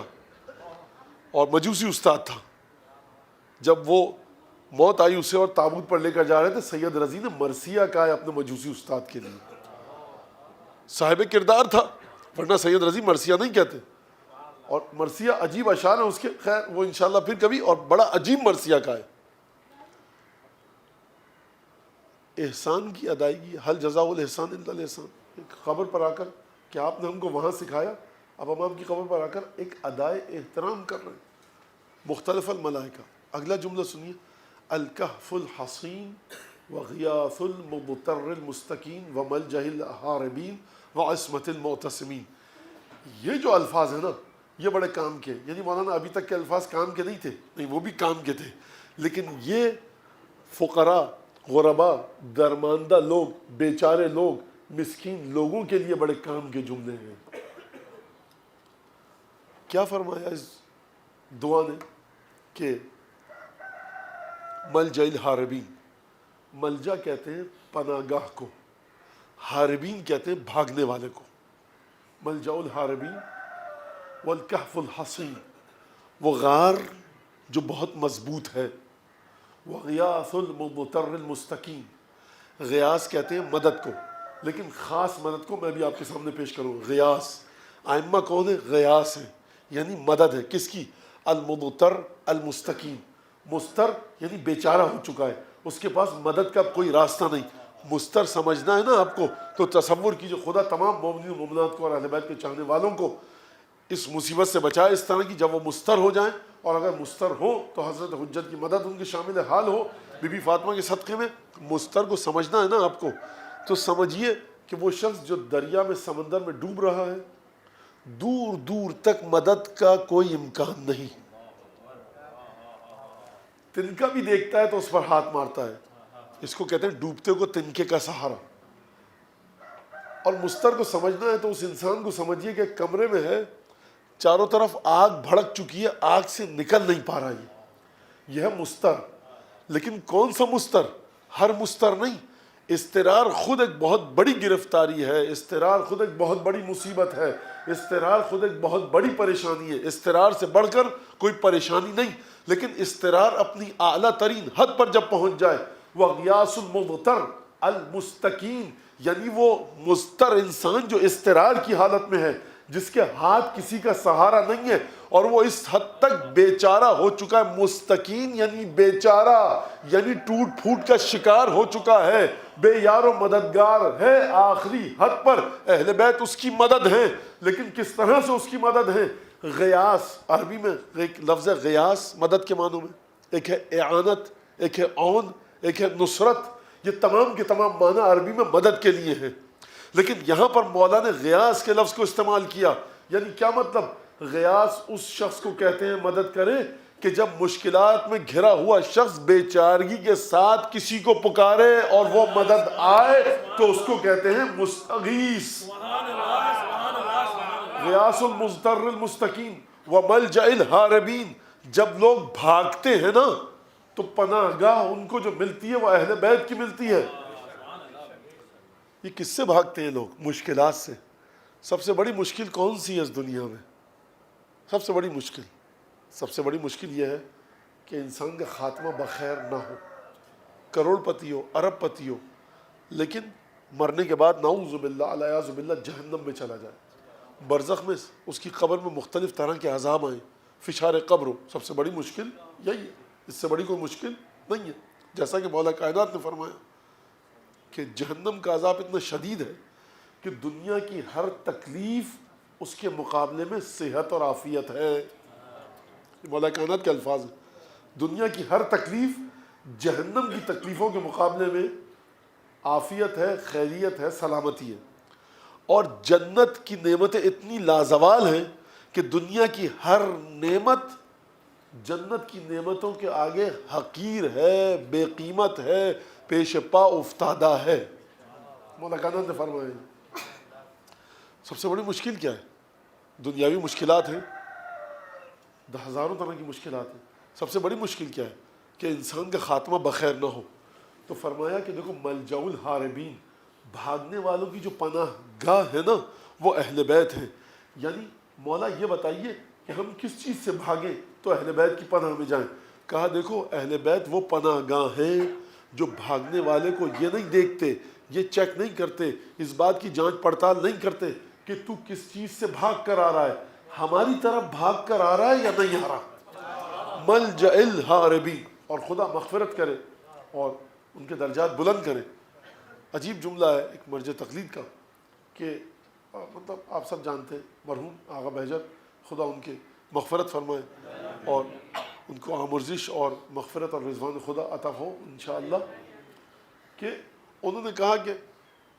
A: اور مجوسی استاد تھا، جب وہ موت آئی اسے اور تابوت پر لے کر جا رہے تھے، سید رضی نے مرثیہ کہا ہے اپنے مجوسی استاد کے لیے، صاحب کردار تھا، ورنہ سید رضی مرثیہ نہیں کہتے۔ اور مرثیہ عجیب اشعار ہیں اس کے، خیر وہ انشاءاللہ پھر کبھی، اور بڑا عجیب مرثیہ کا ہے۔ احسان کی ادائیگی، حل جزاء الاحسان الا الاحسان، ایک قبر پر آ کر کہ آپ نے ہم کو وہاں سکھایا، اب ہم آپ کی قبر پر آ کر ایک ادائے احترام کر رہے ہیں۔ مختلف الملائکہ، اگلا جملہ سنیے، الکہف الحصین وغیاث المبتر المستکین وملجہ الہاربین وعصمت المعتصمین۔ یہ جو الفاظ ہیں نا، یہ بڑے کام کے، یعنی مولانا ابھی تک کے الفاظ کام کے نہیں تھے، نہیں وہ بھی کام کے تھے، لیکن یہ فقراء، غرباء، درماندہ لوگ، بیچارے لوگ، مسکین لوگوں کے لیے بڑے کام کے جملے ہیں۔ کیا فرمایا اس دعا نے کہ ملجا الحاربین، ملجا کہتے ہیں پناہ گاہ کو، حاربین کہتے ہیں بھاگنے والے کو۔ ملجا الحاربین والکہف الحصین، وہ غار جو بہت مضبوط ہے، وغیاث المبتر المستقیم، غیاث کہتے ہیں مدد کو، لیکن خاص مدد کو میں بھی آپ کے سامنے پیش کروں گا۔ غیاث ائمہ کون ہے؟ غیاث ہے، یعنی مدد ہے کس کی؟ المبتر المستقیم، مستر یعنی بیچارہ ہو چکا ہے، اس کے پاس مدد کا کوئی راستہ نہیں۔ مستر سمجھنا ہے نا آپ کو، تو تصور کیجئے خدا تمام مومنین و مومنات کو اور اہل بیت کے چاہنے والوں کو اس مصیبت سے بچائے اس طرح کی، جب وہ مستر ہو جائیں، اور اگر مستر ہو تو حضرت حجت کی مدد ان کے شامل حال ہو بی بی فاطمہ کے صدقے میں۔ مستر کو سمجھنا ہے نا آپ کو، تو سمجھیے کہ وہ شخص جو دریا میں، سمندر میں ڈوب رہا ہے، دور دور تک مدد کا کوئی امکان نہیں، تنکا بھی دیکھتا ہے تو اس پر ہاتھ مارتا ہے، اس کو کہتے ہیں ڈوبتے کو تنکے کا سہارا۔ اور مستر کو سمجھنا ہے تو اس انسان کو سمجھیے کہ کمرے میں ہے، چاروں طرف آگ بھڑک چکی ہے، آگ سے نکل نہیں پا رہا، یہ ہے مستر۔ لیکن کون سا مستر؟ ہر مستر نہیں، اضطرار خود ایک بہت بڑی گرفتاری ہے، اضطرار خود ایک بہت بڑی مصیبت ہے، اضطرار خود ایک بہت بڑی پریشانی ہے، اضطرار سے بڑھ کر کوئی پریشانی نہیں، لیکن اضطرار اپنی اعلیٰ ترین حد پر جب پہنچ جائے، وغیاث المبتر المستقیم، یعنی وہ مضطر انسان جو اضطرار کی حالت میں ہے، جس کے ہاتھ کسی کا سہارا نہیں ہے، اور وہ اس حد تک بیچارہ ہو چکا ہے، مستقین یعنی بیچارہ، یعنی ٹوٹ پھوٹ کا شکار ہو چکا ہے، بے یار و مددگار ہے، آخری حد پر اہل بیت اس کی مدد ہیں، لیکن کس طرح سے اس کی مدد ہے؟ غیاث، عربی میں ایک لفظ ہے غیاث مدد کے معنوں میں، ایک ہے اعانت، ایک ہے عون، ایک ہے نصرت، یہ تمام کے تمام معنی عربی میں مدد کے لیے ہیں، لیکن یہاں پر مولا نے غیاث کے لفظ کو استعمال کیا، یعنی کیا مطلب؟ غیاث اس شخص کو کہتے ہیں مدد کرے کہ جب مشکلات میں گھرا ہوا شخص بیچارگی کے ساتھ کسی کو پکارے اور وہ مدد آئے تو اس کو کہتے ہیں مستغیث۔ غیاث المضطر المستقیم وملجأ الحاربین، جب لوگ بھاگتے ہیں نا تو پناہ گاہ ان کو جو ملتی ہے وہ اہل بیت کی ملتی ہے۔ یہ کس سے بھاگتے ہیں لوگ؟ مشکلات سے، سب سے بڑی مشکل کون سی ہے اس دنیا میں؟ سب سے بڑی مشکل یہ ہے کہ انسان کا خاتمہ بخیر نہ ہو، کروڑ پتی ہو، ارب پتی ہو، لیکن مرنے کے بعد نعوذ باللہ الیاذ باللہ جہنم میں چلا جائے، برزخ میں اس کی قبر میں مختلف طرح کے عذاب آئیں، فشار قبر ہو۔ سب سے بڑی مشکل یہی ہے، اس سے بڑی کوئی مشکل نہیں ہے۔ جیسا کہ مولا کائنات نے فرمایا کہ جہنم کا عذاب اتنا شدید ہے کہ دنیا کی ہر تکلیف اس کے مقابلے میں صحت اور عافیت ہے۔ یہ مولا کائنات کے الفاظ ہیں، دنیا کی ہر تکلیف جہنم کی تکلیفوں کے مقابلے میں عافیت ہے، خیریت ہے، سلامتی ہے۔ اور جنت کی نعمتیں اتنی لازوال ہیں کہ دنیا کی ہر نعمت جنت کی نعمتوں کے آگے حقیر ہے، بے قیمت ہے، پیش پا افتادہ ہے۔ مولا کائنات نے فرمایا سب سے بڑی مشکل کیا ہے؟ دنیاوی مشکلات ہیں، ہزاروں طرح کی مشکلات ہیں۔ سب سے بڑی مشکل کیا ہے؟ کہ انسان کا خاتمہ بخیر نہ ہو۔ تو فرمایا کہ دیکھو ملجأ الحاربین، بھاگنے والوں کی جو پناہ گاہ ہے نا وہ اہل بیت ہیں۔ یعنی مولا یہ بتائیے کہ ہم کس چیز سے بھاگیں تو اہل بیت کی پناہ میں جائیں؟ کہا دیکھو اہل بیت وہ پناہ گاہ ہیں جو بھاگنے والے کو یہ نہیں دیکھتے، یہ چیک نہیں کرتے، اس بات کی جانچ پڑتال نہیں کرتے کہ تو کس چیز سے بھاگ کر آ رہا ہے، ہماری طرف بھاگ کر آ رہا ہے یا نہیں آ رہا۔ ملجأ الحاربین، اور خدا مغفرت کرے اور ان کے درجات بلند کرے۔ عجیب جملہ ہے ایک مرجع تقلید کا کہ مطلب آپ سب جانتے ہیں مرحوم آغا بہجت، خدا ان کے مغفرت فرمائے اور ان کو آمرزش اور مغفرت اور رضوان خدا عطا ہو انشاءاللہ، کہ انہوں نے کہا کہ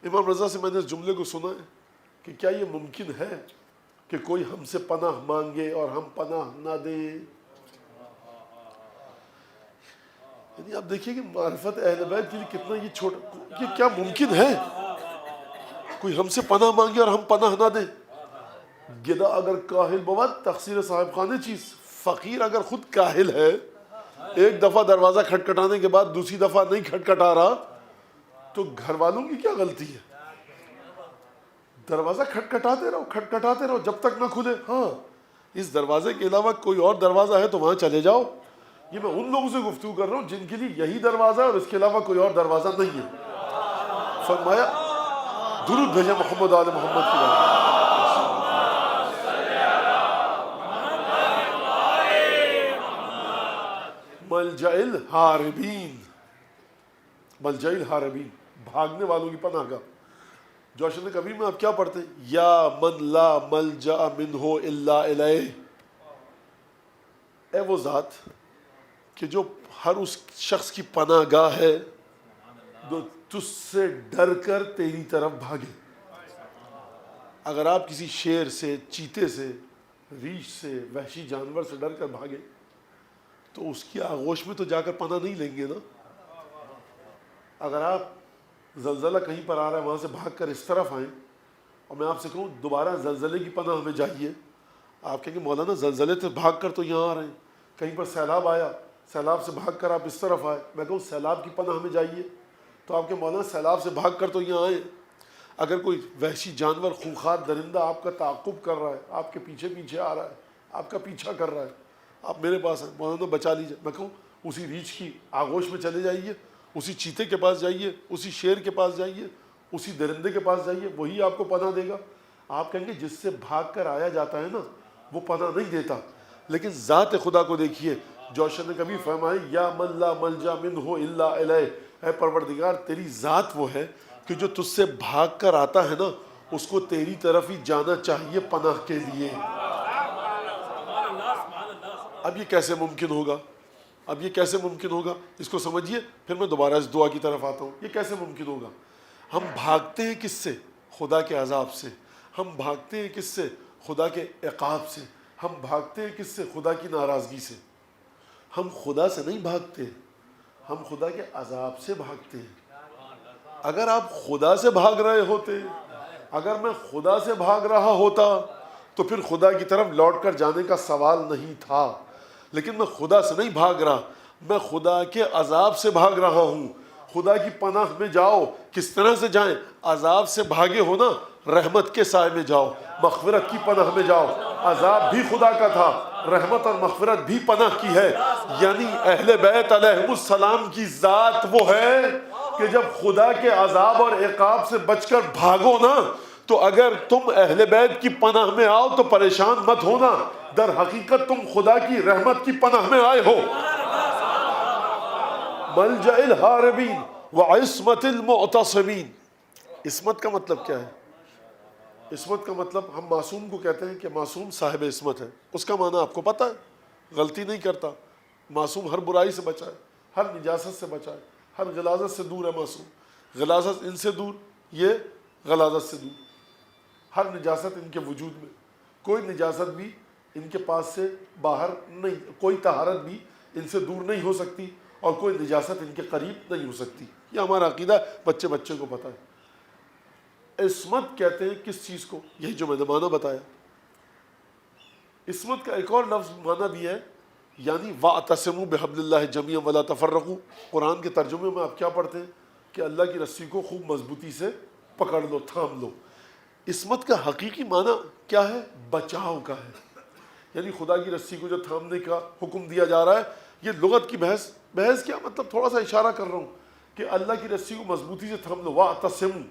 A: امام رضا سے میں نے اس جملے کو سنا ہے کہ کیا یہ ممکن ہے کہ کوئی ہم سے پناہ مانگے اور ہم پناہ نہ دیں؟ یعنی آپ دیکھیے کہ معرفت اہل بیت کے لیے کتنا یہ چھوٹا، یہ کیا ممکن ہے کوئی ہم سے پناہ مانگے اور ہم پناہ نہ دیں؟ گدا اگر کاہل بود تقصیر صاحب خانے چیز، فقیر اگر خود کاہل ہے، ایک دفعہ دروازہ کھٹکھٹانے کے بعد دوسری دفعہ نہیں کھٹکھٹا رہا تو گھر والوں کی کیا غلطی ہے؟ دروازہ کھٹکھٹاتے رہو جب تک نہ کھلے۔ ہاں اس دروازے کے علاوہ کوئی اور دروازہ ہے تو وہاں چلے جاؤ۔ یہ میں ان لوگوں سے گفتگو کر رہا ہوں جن کے لیے یہی دروازہ ہے اور اس کے علاوہ کوئی اور دروازہ نہیں ہے۔ فرمایا درود بھیجیں محمد آل محمد کی بات۔ ملجأ الحاربین، ملجأ الحاربین، بھاگنے والوں کی پناہ گاہ۔ جوشن کبیر میں آپ کیا پڑھتے ہیں؟ یا من لا ملجأ منہ الا الیہ، اے وہ ذات کہ جو ہر اس شخص کی پناہ گاہ ہے جو تجھ سے ڈر کر تیری طرف بھاگے۔ اگر آپ کسی شیر سے، چیتے سے، ریچھ سے، وحشی جانور سے ڈر کر بھاگے تو اس کی آغوش میں تو جا کر پناہ نہیں لیں گے نا۔ اگر آپ زلزلہ کہیں پر آ رہا ہے وہاں سے بھاگ کر اس طرف آئیں اور میں آپ سے کہوں دوبارہ زلزلے کی پناہ میں جائیے، آپ کہیں گے مولانا زلزلے سے بھاگ کر تو یہاں آ رہے ہیں۔ کہیں پر سیلاب آیا، سیلاب سے بھاگ کر آپ اس طرف آئے، میں کہوں سیلاب کی پناہ میں جائیے تو آپ کے مولانا سیلاب سے بھاگ کر تو یہاں آئے۔ اگر کوئی وحشی جانور، خونخوار درندہ آپ کا تعاقب کر رہا ہے، آپ کے پیچھے پیچھے آ رہا ہے، آپ کا پیچھا کر رہا ہے، آپ میرے پاس ہیں مولانا بچا لیجیے، میں کہوں اسی ریچھ کی آغوش میں چلے جائیے، اسی چیتے کے پاس جائیے، اسی شیر کے پاس جائیے، اسی درندے کے پاس جائیے، وہی آپ کو پناہ دے گا۔ آپ کہیں گے جس سے بھاگ کر آیا جاتا ہے نا وہ پناہ نہیں دیتا، لیکن ذات خدا کو دیکھیے۔ جوشن نے کبھی فرمائی یا من لا ملجا منہ الا الیہ، اے پروردگار تیری ذات وہ ہے کہ جو تجھ سے بھاگ کر آتا ہے نا اس کو تیری طرف ہی جانا چاہیے پناہ کے لیے۔ اب یہ کیسے ممکن ہوگا؟ اب یہ کیسے ممکن ہوگا؟ اس کو سمجھیے، پھر میں دوبارہ اس دعا کی طرف آتا ہوں۔ یہ کیسے ممکن ہوگا؟ ہم بھاگتے ہیں کس سے؟ خدا کے عذاب سے۔ ہم بھاگتے ہیں کس سے؟ خدا کے عقاب سے۔ ہم بھاگتے ہیں کس سے؟ خدا کی ناراضگی سے۔ ہم خدا سے نہیں بھاگتے، ہم خدا کے عذاب سے بھاگتے ہیں۔ اگر آپ خدا سے بھاگ رہے ہوتے، اگر میں خدا سے بھاگ رہا ہوتا تو پھر خدا کی طرف لوٹ کر جانے کا سوال نہیں تھا، لیکن میں خدا سے نہیں بھاگ رہا، میں خدا کے عذاب سے بھاگ رہا ہوں۔ خدا کی پناہ میں جاؤ. کس طرح سے جائیں؟ عذاب سے بھاگے ہو نا، رحمت کے سائے میں جاؤ، مغفرت کی پناہ میں جاؤ. عذاب بھی خدا کا تھا، رحمت اور مغفرت بھی پناہ کی ہے. یعنی اہل بیت علیہم السلام کی ذات وہ ہے کہ جب خدا کے عذاب اور عقاب سے بچ کر بھاگو نا، تو اگر تم اہل بیت کی پناہ میں آؤ تو پریشان مت ہونا، در حقیقت تم خدا کی رحمت کی پناہ میں آئے ہو. ملجأ الہاربین وعصمت المعتصمین. عصمت کا مطلب کیا ہے؟ عصمت کا مطلب ہم معصوم کو کہتے ہیں کہ معصوم صاحب عصمت ہے. اس کا معنی آپ کو پتہ ہے، غلطی نہیں کرتا، معصوم ہر برائی سے بچا ہے، ہر نجاست سے بچا ہے، ہر غلاظت سے دور ہے. معصوم غلاظت ان سے دور، یہ غلاظت سے دور. ہر نجاست ان کے وجود میں، کوئی نجاست بھی ان کے پاس سے باہر نہیں، کوئی طہارت بھی ان سے دور نہیں ہو سکتی، اور کوئی نجاست ان کے قریب نہیں ہو سکتی. یہ ہمارا عقیدہ بچے کو پتہ ہے. عصمت کہتے ہیں کس چیز کو؟ یہی جو میں نے معنی بتایا. عصمت کا ایک اور لفظ معنی بھی ہے، یعنی وَاعْتَصِمُوا بِحَبْلِ اللَّهِ جَمِيعًا وَلَا تَفَرَّقُوا. قرآن کے ترجمے میں آپ کیا پڑھتے ہیں کہ اللہ کی رسی کو خوب مضبوطی سے پکڑ لو، تھام لو. عصمت کا حقیقی معنی کیا ہے؟ بچاؤ کا ہے. یعنی خدا کی رسی کو جو تھامنے کا حکم دیا جا رہا ہے، یہ لغت کی بحث کیا مطلب، تھوڑا سا اشارہ کر رہا ہوں کہ اللہ کی رسی کو مضبوطی سے تھام لو. وَاعْتَصِمُوا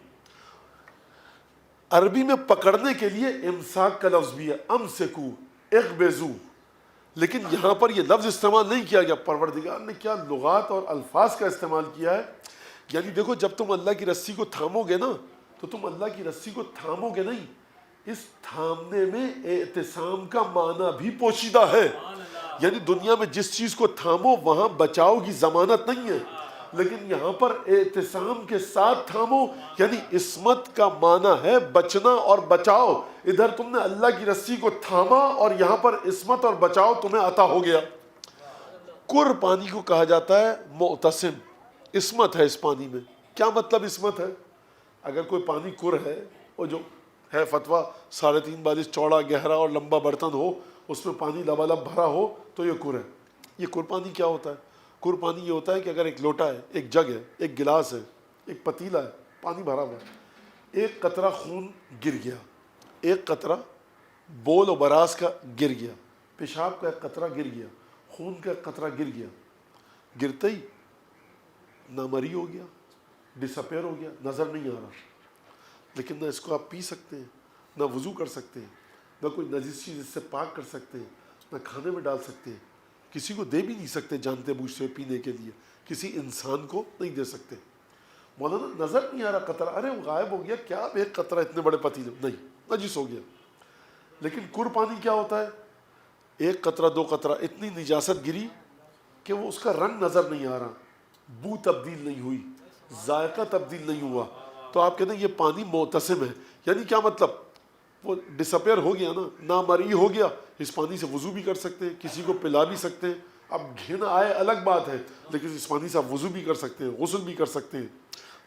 A: عربی میں پکڑنے کے لیے امساک کا لفظ بھی ہے، امسکو، اغبزو، لیکن یہاں پر یہ لفظ استعمال نہیں کیا گیا. پروردگار نے کیا لغات اور الفاظ کا استعمال کیا ہے. یعنی دیکھو، جب تم اللہ کی رسی کو تھامو گے نا، تو تم اللہ کی رسی کو تھامو گے نہیں، اس تھامنے میں اعتصام کا معنی بھی پوشیدہ ہے. یعنی دنیا میں جس چیز کو تھامو وہاں بچاؤ کی ضمانت نہیں ہے، لیکن یہاں پر اعتصام کے ساتھ تھامو، یعنی عصمت کا معنی ہے بچنا اور بچاؤ. ادھر تم نے اللہ کی رسی کو تھاما اور یہاں پر عصمت اور بچاؤ تمہیں عطا ہو گیا. کر پانی کو کہا جاتا ہے معتصم، عصمت ہے اس پانی میں. کیا مطلب عصمت ہے؟ اگر کوئی پانی کر ہے، وہ جو ہے فتویٰ 3.5 بالش چوڑا گہرا اور لمبا برتن ہو، اس میں پانی لبالب بھرا ہو تو یہ کر ہے. یہ کر پانی کیا ہوتا ہے؟ کر پانی یہ ہوتا ہے کہ اگر ایک لوٹا ہے، ایک جگ ہے، ایک گلاس ہے، ایک پتیلا ہے، پانی بھرا ہوا ہے، ایک قطرہ خون گر گیا، ایک قطرہ بول و براز کا گر گیا، پیشاب کا ایک قطرہ گر گیا، خون کا ایک قطرہ گر گیا. گرتے ہی نامری ہو گیا، ڈس اپیئر ہو گیا، نظر نہیں آ رہا. لیکن نہ اس کو آپ پی سکتے ہیں، نہ وضو کر سکتے ہیں، نہ کوئی نجس چیز اس سے پاک کر سکتے ہیں، نہ کھانے میں ڈال سکتے ہیں، کسی کو دے بھی نہیں سکتے جانتے بوجھتے پینے کے لیے، کسی انسان کو نہیں دے سکتے. مولانا نظر نہیں آ رہا قطرہ، ارے وہ غائب ہو گیا، کیا اب ایک قطرہ اتنے بڑے پتیلے، نہیں، نجس ہو گیا. لیکن کر پانی کیا ہوتا ہے؟ ایک قطرہ، 2 قطرہ، اتنی نجاست گری کہ وہ اس کا رنگ نظر نہیں آ رہا، بو تبدیل نہیں ہوئی، ذائقہ تبدیل نہیں ہوا، تو آپ کہتے ہیں یہ پانی معتصم ہے. یعنی کیا مطلب؟ وہ ڈس اپیئر ہو گیا نا، نامرئی ہو گیا. اس پانی سے وضو بھی کر سکتے ہیں، کسی کو پلا بھی سکتے ہیں. اب گھن آئے الگ بات ہے، لیکن اس پانی سے آپ وضو بھی کر سکتے ہیں، غسل بھی کر سکتے ہیں.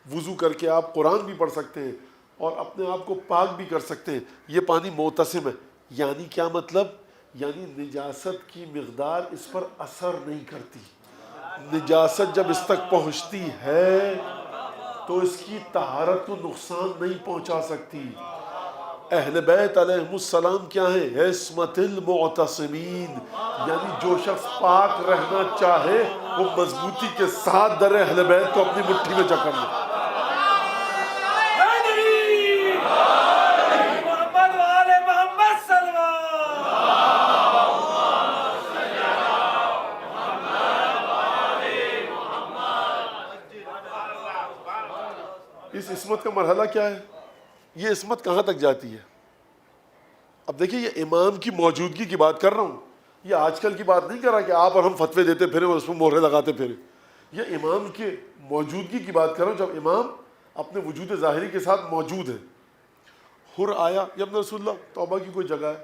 A: وضو کر کے آپ قرآن بھی پڑھ سکتے ہیں اور اپنے آپ کو پاک بھی کر سکتے ہیں. یہ پانی معتصم ہے. یعنی کیا مطلب؟ یعنی نجاست کی مقدار اس پر اثر نہیں کرتی. نجاست جب اس تک پہنچتی ہے تو اس کی طہارت کو نقصان نہیں پہنچا سکتی. اہل بیت علیہم السلام کیا ہیں؟ عصمت المعتصمین. یعنی جو شخص پاک رہنا چاہے وہ مضبوطی کے ساتھ در اہل بیت کو اپنی مٹھی میں جکڑ لے. اس عصمت کا مرحلہ کیا ہے؟ یہ عصمت کہاں تک جاتی ہے؟ اب دیکھیے، یہ امام کی موجودگی کی بات کر رہا ہوں، یہ آج کل کی بات نہیں کر رہا کہ آپ اور ہم فتوے دیتے پھریں اور اس میں مہرے لگاتے پھریں. یہ امام کے موجودگی کی بات کر رہا ہوں، جب امام اپنے وجود ظاہری کے ساتھ موجود ہے. حر آیا، یا اپنے رسول اللہ توبہ کی کوئی جگہ ہے،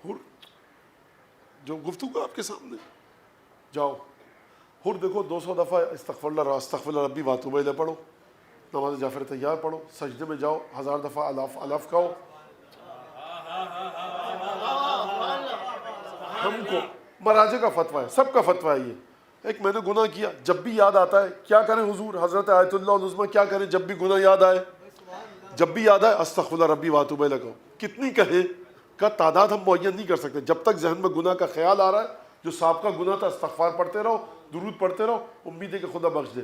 A: حر جو گفتگو آپ کے سامنے، جاؤ حر دیکھو 200 دفعہ استغفر اللہ استغفر اللہ ربی واتوب الیہ پڑھو، نماز جعفر تیار پڑھو، سجدے میں جاؤ 1000 دفعہ الاف الاف کہو. ہم کو مراجع کا فتویٰ ہے، سب کا فتویٰ ہے یہ. ایک میں نے گناہ کیا، جب بھی یاد آتا ہے کیا کریں حضور؟ حضرت آیت اللہ العظمیٰ کیا کریں جب بھی گناہ یاد آئے؟ جب بھی یاد آئے استغفر ربی واتوب الیہ کہو۔ کتنی کہیں کا تعداد ہم معین نہیں کر سکتے، جب تک ذہن میں گناہ کا خیال آ رہا ہے، جو سابقہ گناہ تھا استغفار پڑھتے رہو، درود پڑھتے رہو، امید ہے کہ خدا بخش دے۔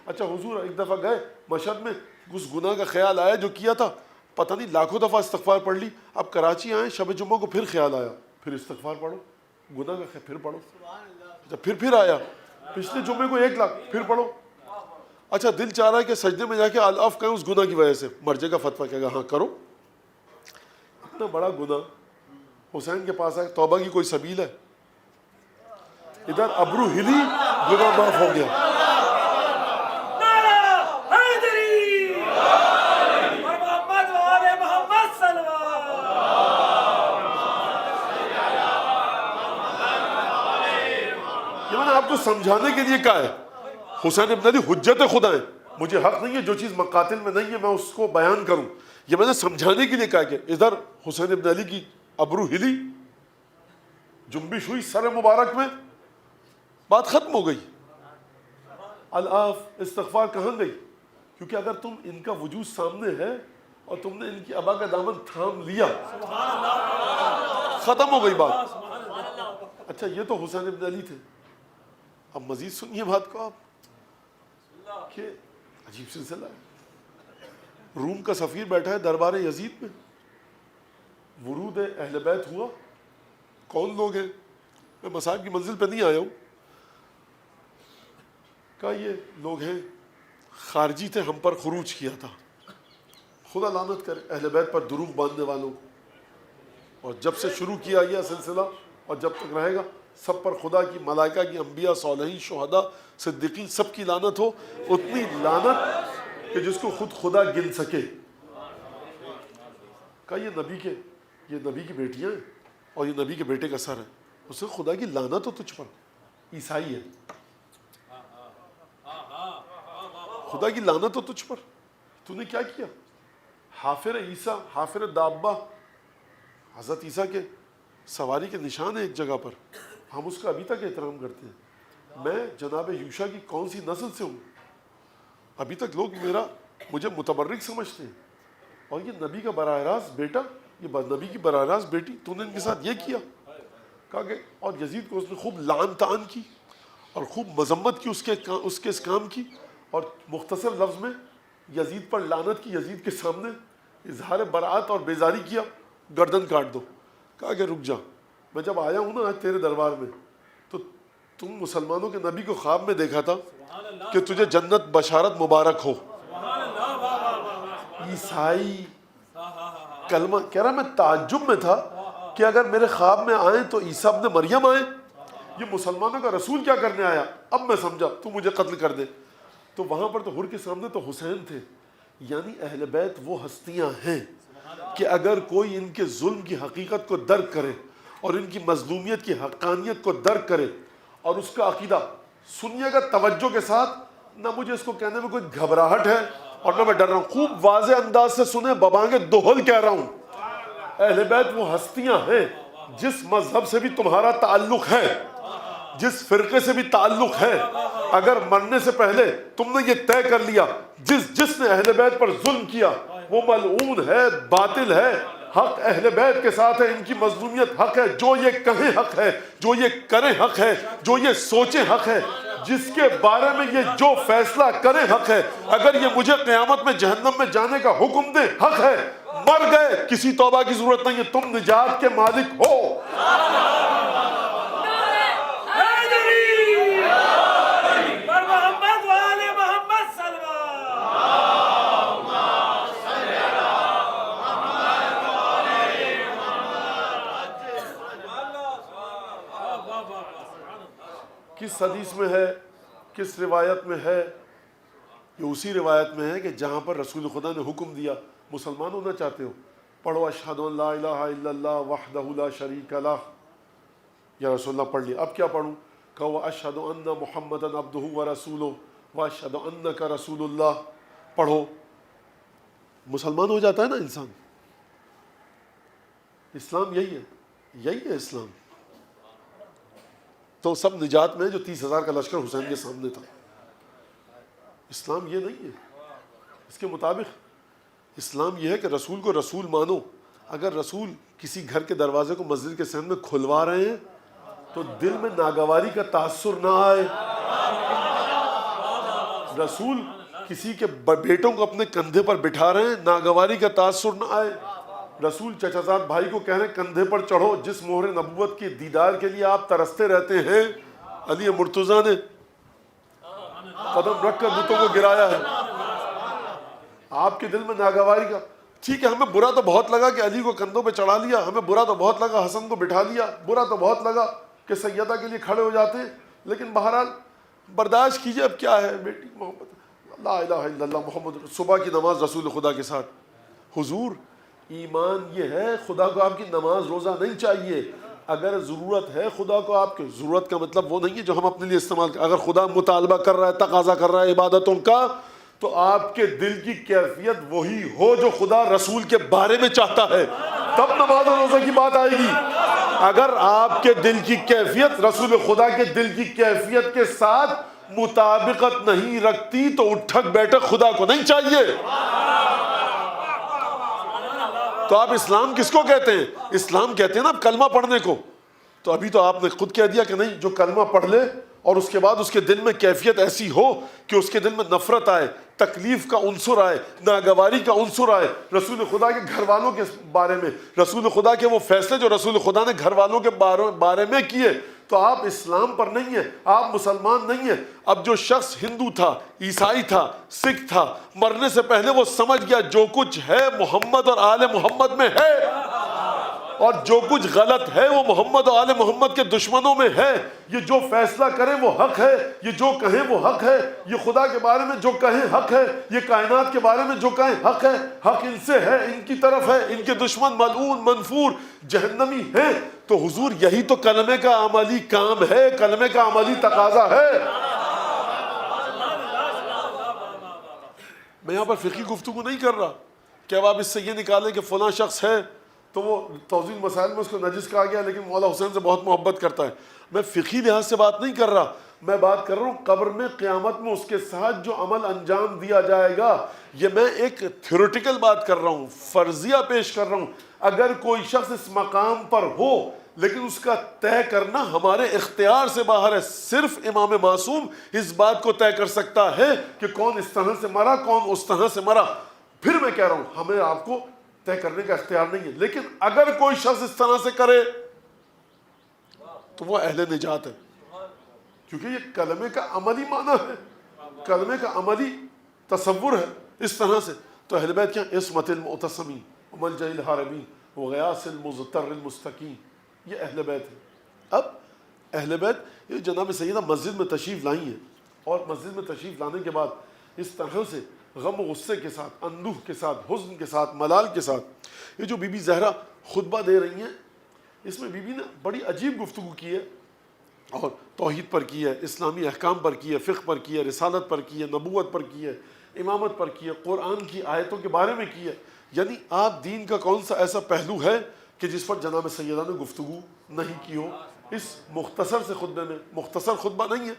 A: اچھا حضور ایک دفعہ گئے مشہد میں، اس گناہ کا خیال آیا جو کیا تھا، پتہ نہیں لاکھوں دفعہ استغفار پڑھ لی، اب کراچی آئے شب جمعہ کو پھر خیال آیا، پھر استغفار پڑھو، گناہ کا پھر پڑھو، اچھا پھر آیا، پچھلے جمعے کو 1 لاکھ پھر پڑھو۔ اچھا دل چاہ رہا ہے کہ سجدے میں جا کے الف کہیں اس گناہ کی وجہ سے، مرجے کا فتویٰ کہے گا ہاں کرو۔ اتنا بڑا گناہ، حسین کے پاس آئے توبہ کی کوئی سبیل ہے؟ ادھر ابرو ہلی، گناہ معاف ہو گیا۔
B: نعرہ حیدری اور محمد و آل محمد صلی اللہ۔
A: یہ میں نے آپ کو سمجھانے کے لیے کہا ہے، حسین ابن علی حجت خدا ہے، مجھے حق نہیں ہے جو چیز مقاتل میں نہیں ہے میں اس کو بیان کروں، یہ میں نے سمجھانے کے لیے کہا کہ ادھر حسین ابن علی کی ابرو ہلی، جنبش ہوئی سر مبارک میں، بات ختم ہو گئی۔ العاف استغفار کہاں گئی؟ کیونکہ اگر تم ان کا وجود سامنے ہے اور تم نے ان کی ابا کا دامن تھام لیا، ختم ہو گئی بات۔ اچھا یہ تو حسین ابن علی تھے، اب مزید سنیے بات کو آپ کہ عجیب سلسلہ ہے۔ روم کا سفیر بیٹھا ہے دربار یزید میں، ورود اہل بیت ہوا، کون لوگ ہیں؟ میں مصائب کی منزل پہ نہیں آیا ہوں، کہا یہ لوگ ہیں خارجی تھے، ہم پر خروج کیا تھا، خدا لعنت کرے اہل بیت پر دروغ باندھنے والوں کو، اور جب سے شروع کیا یہ سلسلہ اور جب تک رہے گا سب پر خدا کی، ملائکہ کی، انبیاء، صالحین، شہداء، صدیقین، سب کی لعنت ہو، اتنی لعنت کہ جس کو خود خدا گن سکے۔ کہا یہ نبی کی بیٹیاں ہیں اور یہ نبی کے بیٹے کا سر ہے، اس نے خدا کی لعنت ہو تجھ پر، عیسائی ہے، خدا کی لعنت ہو تجھ پر، تو نے کیا کیا؟ حافر عیسیٰ، حافر دابہ، حضرت عیسیٰ کے سواری کے نشان ہے ایک جگہ پر، ہم اس کا ابھی تک احترام کرتے ہیں۔ میں جناب یوشع کی کون سی نسل سے ہوں، ابھی تک لوگ مجھے متبرک سمجھتے ہیں، اور یہ نبی کا براہ راست بیٹا، یہ نبی کی براہ راست بیٹی، تو نے ان کے ساتھ یہ کیا؟ کہا کہ اور یزید کو اس نے خوب لعن طعن کی اور خوب مذمت کی اس کے اس کام کی، اور مختصر لفظ میں یزید پر لعنت کی، یزید کے سامنے اظہار برات اور بیزاری کیا، گردن کاٹ دو۔ کہا کہ رک جا، میں جب آیا ہوں نا آج تیرے دربار میں تو تم مسلمانوں کے نبی کو خواب میں دیکھا تھا کہ تجھے جنت بشارت مبارک ہو۔ عیسائی کلمہ کہہ رہا، میں تعجب میں تھا کہ اگر میرے خواب میں آئیں تو عیسیٰ ابن مریم آئیں، یہ مسلمانوں کا رسول کیا کرنے آیا؟ اب میں سمجھا، تو مجھے قتل کر دے۔ تو وہاں پر تو حر کے سامنے تو حسین تھے، یعنی اہل بیت وہ ہستیاں ہیں کہ اگر کوئی ان کے ظلم کی حقیقت کو درک کرے اور ان کی مظلومیت کی حقانیت کو درک کرے اور اس کا عقیدہ سنیے گا توجہ کے ساتھ، نہ مجھے اس کو کہنے میں کوئی گھبراہٹ ہے اور نہ میں ڈر رہا ہوں، خوب واضح انداز سے سنیں، ببانگ دوہل کہہ رہا ہوں، اہل بیت وہ ہستیاں ہیں جس مذہب سے بھی تمہارا تعلق ہے، جس فرقے سے بھی تعلق ہے، اگر مرنے سے پہلے تم نے یہ طے کر لیا جس نے اہل بیت پر ظلم کیا وہ ملعون ہے، باطل ہے، حق اہل بیت کے ساتھ ہے، ان کی مظلومیت حق ہے، جو یہ کہیں حق ہے، جو یہ کریں حق ہے، جو یہ سوچیں حق ہے، جس کے بارے میں یہ جو فیصلہ کریں حق ہے، اگر یہ مجھے قیامت میں جہنم میں جانے کا حکم دیں حق ہے، مر گئے کسی توبہ کی ضرورت نہیں ہے، تم نجات کے مالک ہو۔ کس حدیث میں ہے، کس روایت میں ہے؟ یہ اسی روایت میں ہے کہ جہاں پر رسول خدا نے حکم دیا، مسلمان ہونا چاہتے ہو پڑھو اشہد ان لا الہ الا اللہ وحدہ لا شریک لہ، یا رسول اللہ پڑھ لیا، اب کیا پڑھوں؟ کہو اشہد ان محمدا عبدہ ورسولہ واشہد انک رسول اللہ، پڑھو، مسلمان ہو جاتا ہے نا انسان۔ اسلام یہی ہے، یہی ہے اسلام۔ تو سب نجات میں جو 30,000 کا لشکر حسین کے سامنے تھا. اسلام یہ نہیں ہے. اس کے مطابق اسلام یہ ہے کہ رسول کو رسول مانو. اگر رسول کسی گھر کے دروازے کو مسجد کے صحن میں کھلوا رہے ہیں تو دل میں ناگواری کا تاثر نہ آئے. رسول کسی کے بیٹوں کو اپنے کندھے پر بٹھا رہے ہیں، ناگواری کا تاثر نہ آئے. رسول چچا زاد بھائی کو کہہ رہے ہیں کندھے پر چڑھو. جس مہر نبوت کے دیدار کے لیے آپ ترستے رہتے ہیں، علی مرتضیٰ نے قدم رکھ کر بتوں کو گرایا ہے. آپ کے دل میں ناگواری کا، ٹھیک ہے ہمیں برا تو بہت لگا کہ علی کو کندھوں پہ چڑھا لیا، ہمیں برا تو بہت لگا حسن کو بٹھا لیا، برا تو بہت لگا کہ سیدہ کے لیے کھڑے ہو جاتے ہیں، لیکن بہرحال برداشت کیجئے. اب کیا ہے بیٹی محمد لا الہ الا اللہ محمد. صبح کی نماز رسول خدا کے ساتھ. حضور ایمان یہ ہے خدا کو آپ کی نماز روزہ نہیں چاہیے. اگر ضرورت ہے خدا کو آپ کی، ضرورت کا مطلب وہ نہیں ہے جو ہم اپنے لیے استعمال کریں. اگر خدا مطالبہ کر رہا ہے، تقاضا کر رہا ہے عبادتوں کا، تو آپ کے دل کی کیفیت وہی ہو جو خدا رسول کے بارے میں چاہتا ہے، تب نماز و روزہ کی بات آئے گی. اگر آپ کے دل کی کیفیت رسول خدا کے دل کی کیفیت کے ساتھ مطابقت نہیں رکھتی تو اٹھک بیٹھک خدا کو نہیں چاہیے. تو آپ اسلام کس کو کہتے ہیں؟ اسلام کہتے ہیں نا آپ کلمہ پڑھنے کو. تو ابھی تو آپ نے خود کہہ دیا کہ نہیں، جو کلمہ پڑھ لے اور اس کے بعد اس کے دل میں کیفیت ایسی ہو کہ اس کے دل میں نفرت آئے، تکلیف کا عنصر آئے، ناگواری کا عنصر آئے رسول خدا کے گھر والوں کے بارے میں، رسول خدا کے وہ فیصلے جو رسول خدا نے گھر والوں کے بارے میں کیے، تو آپ اسلام پر نہیں ہیں، آپ مسلمان نہیں ہیں. اب جو شخص ہندو تھا، عیسائی تھا، سکھ تھا، مرنے سے پہلے وہ سمجھ گیا جو کچھ ہے محمد اور آل محمد میں ہے، اور جو کچھ غلط ہے وہ محمد و آل محمد کے دشمنوں میں ہے. یہ جو فیصلہ کریں وہ حق ہے، یہ جو کہیں وہ حق ہے، یہ خدا کے بارے میں جو کہیں حق ہے، یہ کائنات کے بارے میں جو کہیں حق ہے. حق ان سے ہے، ان کی طرف ہے، ان کے دشمن ملعون منفور جہنمی ہیں. تو حضور یہی تو کلمے کا عملی کام ہے، کلمے کا عملی تقاضا ہے. میں یہاں پر فقہی گفتگو نہیں کر رہا کہ اب آپ اس سے یہ نکالیں کہ فلاں شخص ہے تو وہ توضیح مسائل میں اس کو نجس کہا گیا لیکن مولا حسین سے بہت محبت کرتا ہے. میں فقہی لحاظ سے بات نہیں کر رہا، میں بات کر رہا ہوں قبر میں قیامت میں اس کے ساتھ جو عمل انجام دیا جائے گا. یہ میں ایک تھیوریٹیکل بات کر رہا ہوں، فرضیہ پیش کر رہا ہوں. اگر کوئی شخص اس مقام پر ہو لیکن اس کا طے کرنا ہمارے اختیار سے باہر ہے. صرف امام معصوم اس بات کو طے کر سکتا ہے کہ کون اس طرح سے مرا، کون اس طرح سے مرا. پھر میں کہہ رہا ہوں ہمیں آپ کو طے کرنے کا اختیار نہیں ہے، لیکن اگر کوئی شخص اس طرح سے کرے تو وہ اہل نجات ہے، کیونکہ یہ کلمے کا عملی معنی ہے، کلمے کا عملی تصور ہے اس طرح سے. تو اہل بیت کیا؟ عصمت المعتصمین وملجأ الہاربین وغیاث المضطر المستقیم، یہ اہل بیت ہے. اب اہل بیت یہ جناب سیدہ مسجد میں تشریف لائی ہیں، اور مسجد میں تشریف لانے کے بعد اس طرح سے غم و غصے کے ساتھ، اندوہ کے ساتھ، حزن کے ساتھ، ملال کے ساتھ یہ جو بی بی زہرا خطبہ دے رہی ہیں، اس میں بی بی نے بڑی عجیب گفتگو کی ہے، اور توحید پر کی ہے، اسلامی احکام پر کی ہے، فقہ پر کی ہے، رسالت پر کی ہے، نبوت پر کی ہے، امامت پر کی ہے، قرآن کی آیتوں کے بارے میں کی ہے. یعنی آپ دین کا کون سا ایسا پہلو ہے کہ جس پر جناب سیدہ نے گفتگو نہیں کی ہو اس مختصر سے خطبے میں. مختصر خطبہ نہیں ہے،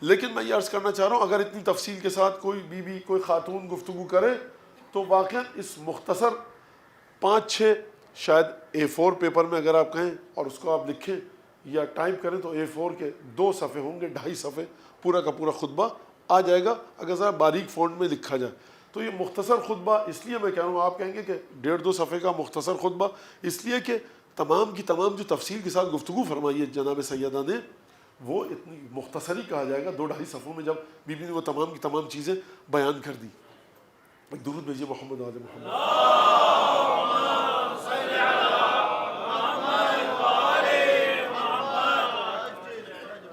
A: لیکن میں یہ عرض کرنا چاہ رہا ہوں اگر اتنی تفصیل کے ساتھ کوئی بی بی، کوئی خاتون گفتگو کرے تو واقعا اس مختصر 5-6 شاید A4 پیپر میں اگر آپ کہیں اور اس کو آپ لکھیں یا ٹائپ کریں تو A4 کے 2 صفحے ہوں گے، 2.5 صفحے پورا کا پورا خطبہ آ جائے گا اگر ذرا باریک فونٹ میں لکھا جائے. تو یہ مختصر خطبہ اس لیے میں کہہ رہا ہوں، آپ کہیں گے کہ 1.5-2 صفحے کا مختصر خطبہ، اس لیے کہ تمام کی تمام جو تفصیل کے ساتھ گفتگو فرمائی ہے جناب سیدہ نے وہ اتنی مختصر ہی کہا جائے گا. 2-2.5 صفحوں میں جب بی بی نے وہ تمام کی تمام چیزیں بیان کر دی. ایک درود بھیجیے محمد آل محمد.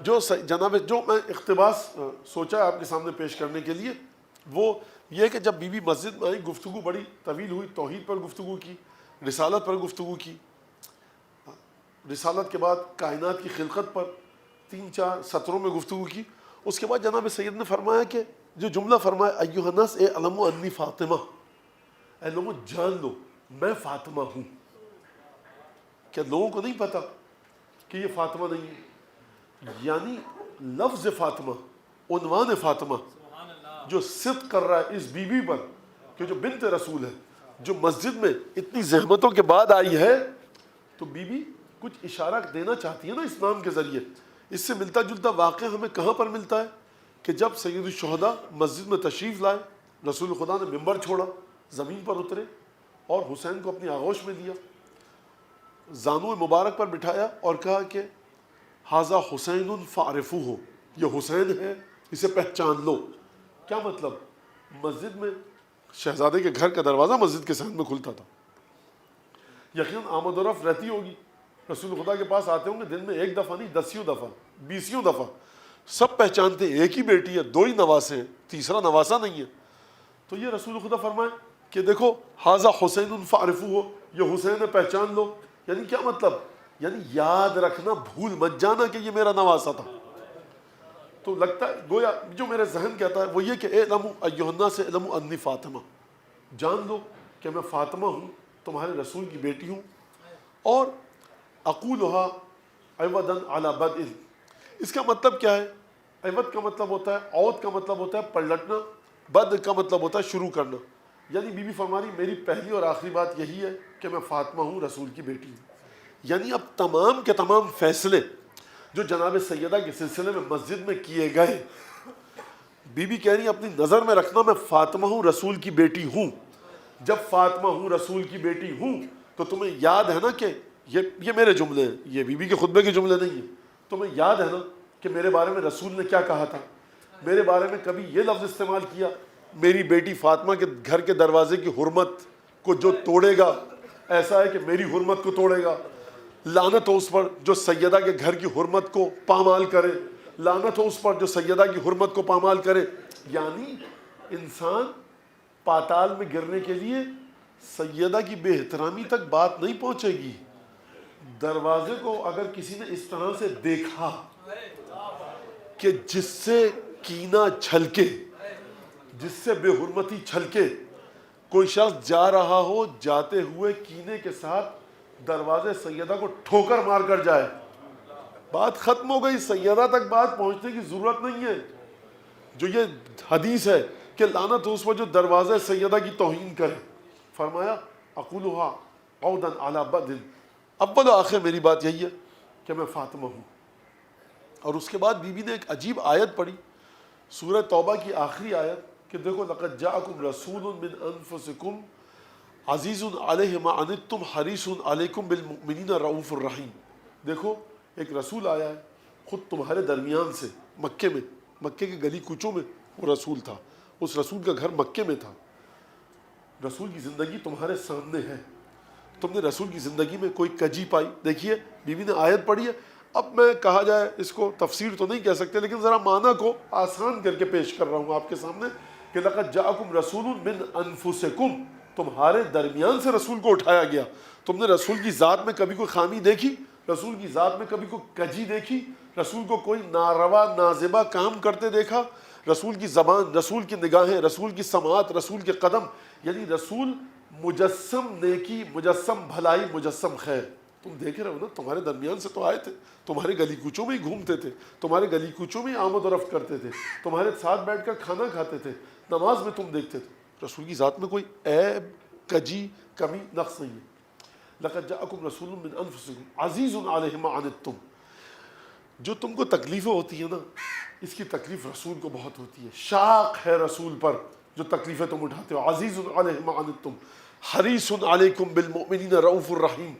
A: جو جناب جو میں اقتباس سوچا آپ کے سامنے پیش کرنے کے لیے وہ یہ کہ جب بی بی مسجد میں آئی گفتگو بڑی طویل ہوئی، توحید پر گفتگو کی، رسالت پر گفتگو کی، رسالت کے بعد کائنات کی خلقت پر 3-4 سطروں میں گفتگو کی. اس کے بعد جناب سید نے فرمایا کہ جو جملہ فرمایا ایھا الناس اے علموا انی فاطمہ، اے لوگوں جان لو میں فاطمہ ہوں. کیا لوگوں کو نہیں پتا کہ یہ فاطمہ نہیں ہے؟ یعنی لفظ فاطمہ، عنوان فاطمہ جو صدق کر رہا ہے اس بی بی پر کہ جو بنت رسول ہے، جو مسجد میں اتنی زحمتوں کے بعد آئی ہے، تو بی بی کچھ اشارہ دینا چاہتی ہے نا اسلام کے ذریعے۔ اس سے ملتا جلتا واقعہ ہمیں کہاں پر ملتا ہے کہ جب سید الشہداء مسجد میں تشریف لائے، رسول خدا نے ممبر چھوڑا، زمین پر اترے اور حسین کو اپنی آغوش میں لیا، زانو مبارک پر بٹھایا اور کہا کہ ھذا حسین فاعرفوہ، یہ حسین ہے، اسے پہچان لو۔ کیا مطلب؟ مسجد میں شہزادے کے گھر کا دروازہ مسجد کے سامنے میں کھلتا تھا، یقیناً آمد و رفت رہتی ہوگی، رسول خدا کے پاس آتے ہوں گے دن میں ایک دفعہ نہیں، 10 دفعہ 20 دفعہ، سب پہچانتے ہیں ایک ہی بیٹی ہے، 2 ہی نواسے ہیں، تیسرا نواسا نہیں ہے۔ تو یہ رسول خدا فرمائے کہ دیکھو ھذا حسین فاعرفوہ، یہ حسین ہے، پہچان لو۔ یعنی کیا مطلب؟ یعنی یاد رکھنا، بھول مت جانا کہ یہ میرا نواسا تھا۔ تو لگتا ہے گویا جو میرے ذہن کہتا ہے وہ یہ کہ اعلموا ایھا الناس اعلموا انی فاطمہ، جان لو کہ میں فاطمہ ہوں، تمہارے رسول کی بیٹی ہوں، اور اقولھا عوضا علی بدء۔ اس کا مطلب کیا ہے؟ عوض کا مطلب ہوتا ہے، عود کا مطلب ہوتا ہے پلٹنا، بدء کا مطلب ہوتا ہے شروع کرنا۔ یعنی بی بی فرما رہی میری پہلی اور آخری بات یہی ہے کہ میں فاطمہ ہوں، رسول کی بیٹی ہوں۔ یعنی اب تمام کے تمام فیصلے جو جناب سیدہ کے سلسلے میں مسجد میں کیے گئے، بی بی کہہ رہی ہیں اپنی نظر میں رکھنا میں فاطمہ ہوں، رسول کی بیٹی ہوں۔ جب فاطمہ ہوں، رسول کی بیٹی ہوں، تو تمہیں یاد ہے نا کہ یہ میرے جملے ہیں، یہ بی بی کے خطبے کے جملے نہیں ہیں۔ تمہیں یاد ہے نا کہ میرے بارے میں رسول نے کیا کہا تھا؟ میرے بارے میں کبھی یہ لفظ استعمال کیا، میری بیٹی فاطمہ کے گھر کے دروازے کی حرمت کو جو توڑے گا ایسا ہے کہ میری حرمت کو توڑے گا، لعنت ہو اس پر جو سیدہ کے گھر کی حرمت کو پامال کرے، لعنت ہو اس پر جو سیدہ کی حرمت کو پامال کرے۔ یعنی انسان پاتال میں گرنے کے لیے سیدہ کی بے احترامی تک بات نہیں پہنچے گی۔ دروازے کو اگر کسی نے اس طرح سے دیکھا کہ جس سے کینہ چھلکے، جس سے بے حرمتی چھلکے، کوئی شخص جا رہا ہو، جاتے ہوئے کینے کے ساتھ دروازے سیدہ کو ٹھوکر مار کر جائے، بات ختم ہو گئی، سیدہ تک بات پہنچنے کی ضرورت نہیں ہے۔ جو یہ حدیث ہے کہ لعنت ہو اس پر جو دروازے سیدہ کی توہین کرے، فرمایا اقولھا عودا علی بدء، اول و آخر میری بات یہی ہے کہ میں فاطمہ ہوں۔ اور اس کے بعد بی بی نے ایک عجیب آیت پڑھی، سورہ توبہ کی آخری آیت کہ دیکھو لقد جاءکم رسول من انفسکم عزیز علیہ ما عنتم حریص علیکم بالمؤمنین رؤوف الرحیم۔ دیکھو ایک رسول آیا ہے خود تمہارے درمیان سے، مکے میں، مکے کے گلی کوچوں میں وہ رسول تھا، اس رسول کا گھر مکے میں تھا۔ رسول کی زندگی تمہارے سامنے ہے، تم نے رسول کی زندگی میں کوئی کجی پائی؟ دیکھیے بی بی نے آیت پڑھی ہے۔ اب میں کہا جائے اس کو تفسیر تو نہیں کہہ سکتے، لیکن ذرا معنی کو آسان کر کے پیش کر رہا ہوں آپ کے سامنے کہ لقد جاءکم رسول من انفسکم، تمہارے درمیان سے رسول کو اٹھایا گیا۔ تم نے رسول کی ذات میں کبھی کوئی خامی دیکھی؟ رسول کی ذات میں کبھی کوئی کجی دیکھی؟ رسول کو کوئی ناروا نازیبا کام کرتے دیکھا؟ رسول کی زبان، رسول کی نگاہیں، رسول کی سماعت، رسول کے قدم، یعنی رسول مجسم نیکی، مجسم بھلائی، مجسم خیر۔ تم دیکھ رہے ہو نا، تمہارے درمیان سے تو آئے تھے، تمہارے گلی کوچوں میں ہی گھومتے تھے، تمہارے گلی کوچوں میں ہی آمد و رفت کرتے تھے، تمہارے ساتھ بیٹھ کر کھانا کھاتے تھے، نماز میں تم دیکھتے تھے۔ رسول کی ذات میں کوئی عیب، کجی، کمی، نقص نہیں ہے۔ لقد جاءکم رسول من انفسکم عزیز علیہ ما عنتم، جو تم کو تکلیفیں ہوتی ہیں نا، اس کی تکلیف رسول کو بہت ہوتی ہے، شاق ہے رسول پر جو تکلیفیں تم اٹھاتے ہو۔ عزیز علیہ ما عنتم حریص علیکم بالمؤمنین رؤوف الرحیم۔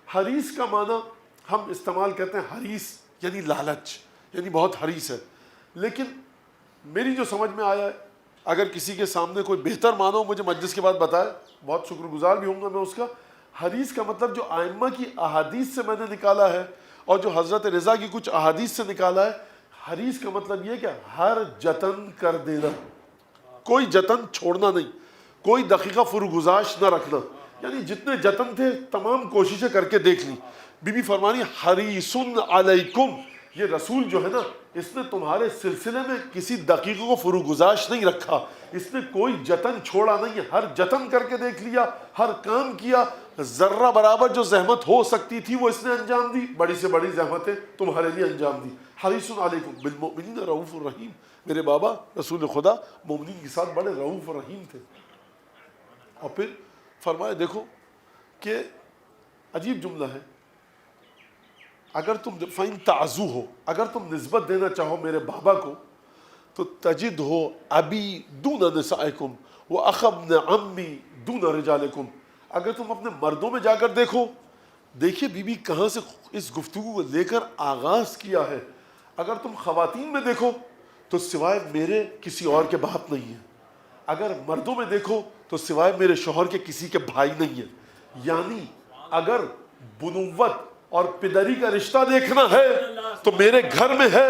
A: حریص کا معنی ہم استعمال کرتے ہیں، حریص یعنی لالچ، یعنی بہت حریص ہے، لیکن میری جو سمجھ میں آیا ہے، اگر کسی کے سامنے کوئی بہتر معنی ہو مجھے مجلس کے بعد بتائے، بہت شکر گزار بھی ہوں گا میں اس کا۔ حریص کا مطلب جو ائمہ کی احادیث سے میں نے نکالا ہے اور جو حضرت رضا کی کچھ احادیث سے نکالا ہے، حریص کا مطلب یہ کہ ہر جتن کر دینا، کوئی جتن چھوڑنا نہیں، کوئی دقیقہ فرگزاش نہ رکھنا، یعنی جتنے جتن تھے تمام کوششیں کر کے دیکھ لی۔ بی بی فرمانی حریص علیکم، یہ رسول جو ہے نا، اس نے تمہارے سلسلے میں کسی دقیقے کو فروگزاش نہیں رکھا، اس نے کوئی جتن چھوڑا نہیں، ہر جتن کر کے دیکھ لیا، ہر کام کیا۔ ذرہ برابر جو زحمت ہو سکتی تھی وہ اس نے انجام دی، بڑی سے بڑی زحمتیں تمہارے لیے انجام دی۔ حریص علیکم بالمؤمنین رؤوف الرحیم، میرے بابا رسول خدا مومنین کے ساتھ بڑے رؤوف و رحیم تھے۔ اور پھر فرمایا دیکھو کہ عجیب جملہ ہے، اگر تم فَإِن تَعْزُوهُ، اگر تم نسبت دینا چاہو میرے بابا کو تو تجدہ ابی دون نسائکم وَأَخَ ابْنَ عَمِّ دون رجالکم، اگر تم اپنے مردوں میں جا کر دیکھو، دیکھیے بی بی کہاں سے اس گفتگو کو لے کر آغاز کیا ہے، اگر تم خواتین میں دیکھو تو سوائے میرے کسی اور کے باپ نہیں ہیں، اگر مردوں میں دیکھو تو سوائے میرے شوہر کے کسی کے بھائی نہیں ہیں، یعنی اگر بنوت اور پدری کا رشتہ دیکھنا ہے تو میرے گھر میں ہے،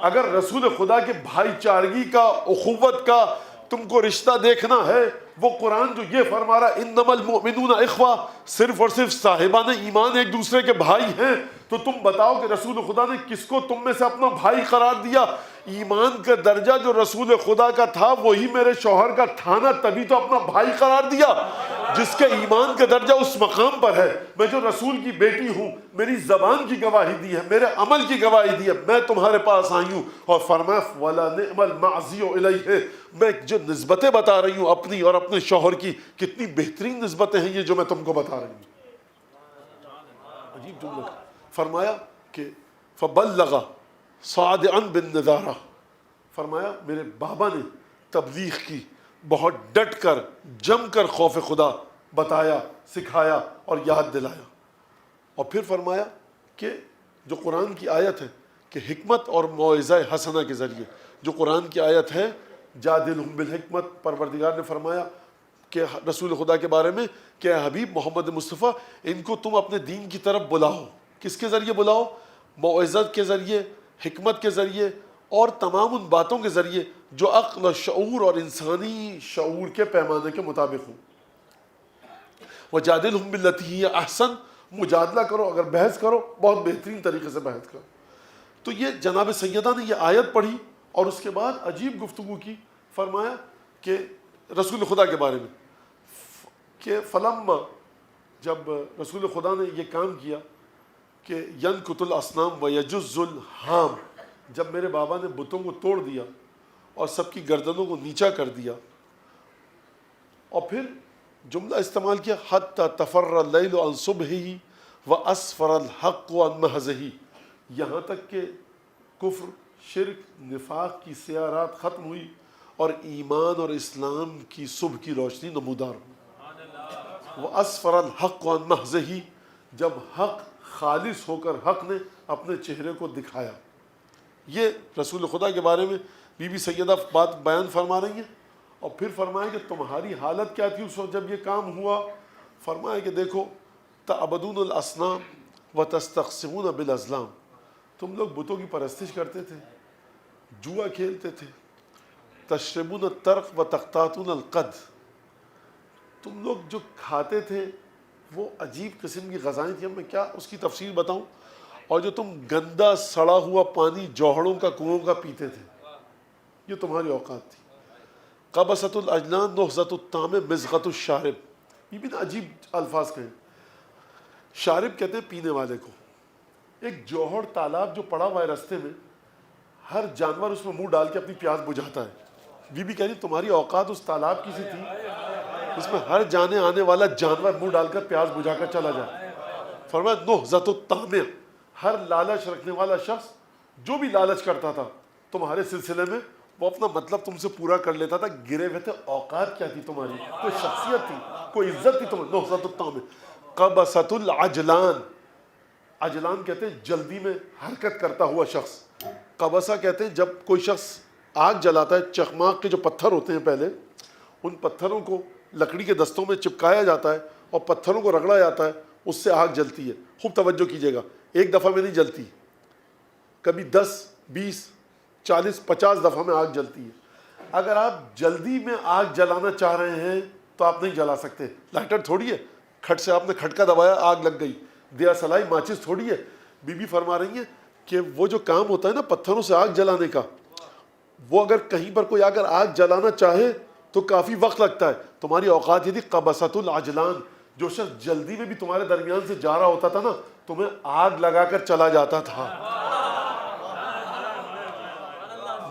A: اگر رسول خدا کے بھائی چارگی کا، اخوت کا تم کو رشتہ دیکھنا ہے، وہ قرآن جو یہ فرما رہا انما المؤمنون اخوہ، صرف اور صرف صاحبان ایمان ایک دوسرے کے بھائی ہیں، تو تم بتاؤ کہ رسول خدا نے کس کو تم میں سے اپنا بھائی قرار دیا؟ ایمان کا درجہ جو رسول خدا کا تھا وہی میرے شوہر کا تھا نا، تبھی تو اپنا بھائی قرار دیا۔ جس کے ایمان کا درجہ اس مقام پر ہے، میں جو رسول کی بیٹی ہوں، میری زبان کی گواہی دی ہے، میرے عمل کی گواہی دی ہے، میں تمہارے پاس آئی ہوں، اور فرمایا وَلَا نِعْمَ الْمَعْزِيُ إِلَيْهِ، میں جو نسبتیں بتا رہی ہوں اپنی اور اپنے شوہر کی، کتنی بہترین نسبتیں ہیں یہ جو میں تم کو بتا رہی ہوں۔ عجیب جملہ فرمایا کہ فَبَلَّغَ صَادِعًا بِالنَّذَارَةِ، فرمایا میرے بابا نے تبلیغ کی، بہت ڈٹ کر جم کر خوف خدا بتایا، سکھایا اور یاد دلایا۔ اور پھر فرمایا کہ جو قرآن کی آیت ہے کہ حکمت اور موعظہ حسنہ کے ذریعے، جو قرآن کی آیت ہے جادلہم بالحکمت، پروردگار نے فرمایا کہ رسول خدا کے بارے میں کہ اے حبیب محمد مصطفیٰ ان کو تم اپنے دین کی طرف بلاؤ، کس کے ذریعے بلاؤ؟ موعظت کے ذریعے، حکمت کے ذریعے، اور تمام ان باتوں کے ذریعے جو عقل و شعور اور انسانی شعور کے پیمانے کے مطابق ہوں۔ وَجَادِلْهُمْ بِالَّتِي هِيَ أَحْسَنُ، مجادلہ کرو، اگر بحث کرو بہت بہترین طریقے سے بحث کرو۔ تو یہ جناب سیدہ نے یہ آیت پڑھی اور اس کے بعد عجیب گفتگو کی، فرمایا کہ رسول خدا کے بارے میں کہ فلما، جب رسول خدا نے یہ کام کیا کہ ینکت الاصنام ویجز الحام، جب میرے بابا نے بتوں کو توڑ دیا اور سب کی گردنوں کو نیچا کر دیا، اور پھر جملہ استعمال کیا حتی تفر اللیل عن صبحہ واسفر الحق عن محضہ، یہاں تک کہ کفر، شرک، نفاق کی سیاہ رات ختم ہوئی اور ایمان اور اسلام کی صبح کی روشنی نمودار ہوئی۔ واسفر الحق عن محضہ، جب حق خالص ہو کر حق نے اپنے چہرے کو دکھایا۔ یہ رسول خدا کے بارے میں بی بی سیدہ بات بیان فرما رہی ہیں، اور پھر فرمایا کہ تمہاری حالت کیا تھی اس وقت جب یہ کام ہوا؟ فرمایا کہ دیکھو تعبدون الاصنام وتستقسمون بالازلام، تم لوگ بتوں کی پرستش کرتے تھے، جوا کھیلتے تھے، تشربون الترق وتقطعون القد، تم لوگ جو کھاتے تھے وہ عجیب قسم کی غذائیں تھیں، میں کیا اس کی تفصیل بتاؤں، اور جو تم گندا سڑا ہوا پانی جوہڑوں کا کنووں کا پیتے تھے، یہ تمہاری اوقات تھی۔ قبست الاجنان نہزت الطعام مزغت الشارب، یہ بھی نا عجیب الفاظ کہیں، شارب کہتے ہیں پینے والے کو، ایک جوہر تالاب جو پڑا ہوا ہے رستے میں، ہر جانور اس میں منہ ڈال کے اپنی پیاس بجھاتا ہے، بی بی کہہ رہی تمہاری اوقات اس تالاب کی سی تھی اس میں ہر جانے آنے والا جانور منہ ڈال کر پیاس بجھا کر چلا جائے۔ فرمایا نہزت الطعام، ہر لالچ رکھنے والا شخص جو بھی لالچ کرتا تھا تمہارے سلسلے میں وہ اپنا مطلب تم سے پورا کر لیتا تھا، گرے ہوئے تھے۔ اوقات کیا تھی تمہاری؟ کوئی شخصیت تھی، کوئی عزت تھی تمہیں؟ نہزت الطعام۔ قبست العجلان، عجلان کہتے ہیں جلدی میں حرکت کرتا ہوا شخص، قبسہ کہتے ہیں جب کوئی شخص آگ جلاتا ہے، چخماق کے جو پتھر ہوتے ہیں پہلے ان پتھروں کو لکڑی کے دستوں میں چپکایا جاتا ہے اور پتھروں کو رگڑا جاتا ہے، اس سے آگ جلتی ہے۔ خوب توجہ کیجیے گا، ایک دفعہ میں نہیں جلتی، کبھی 10 20 40 50 دفعہ میں آگ جلتی ہے۔ اگر آپ جلدی میں آگ جلانا چاہ رہے ہیں تو آپ نہیں جلا سکتے، لائٹر تھوڑی ہے، کھٹ سے آپ نے کھٹکا دبایا آگ لگ گئی، دیا سلائی ماچس تھوڑی ہے۔ بی بی فرما رہی ہیں کہ وہ جو کام ہوتا ہے نا پتھروں سے آگ جلانے کا، وہ اگر کہیں پر کوئی اگر آگ جلانا چاہے تو کافی وقت لگتا ہے۔ تمہاری اوقات یہ تھی قبست العجلان، جو شخص جلدی میں بھی تمہارے درمیان سے جا رہا ہوتا تھا نا تمہیں آگ لگا کر چلا جاتا تھا.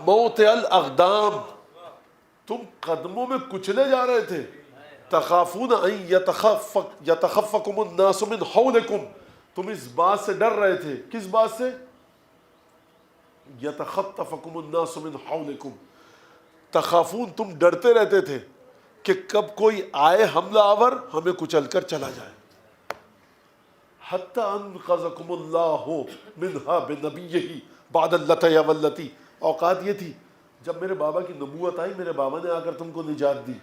A: موت الاقدام, تم قدموں میں کچلے جا رہے تھے. تخافون ان یتخفکم الناس من حولکم, تم اس بات سے ڈر رہے تھے. کس بات سے؟ یتخطفکم الناس من حولکم, تخافون, تم ڈرتے رہتے تھے کہ کب کوئی آئے حملہ آور ہمیں کچل کر چلا جائے. حتی انقذکم اللہ منہا بنبیہ بعد اللتی واللتی, اوقات یہ تھی جب میرے بابا کی نبوت آئی, میرے بابا نے آ کر تم کو نجات دی.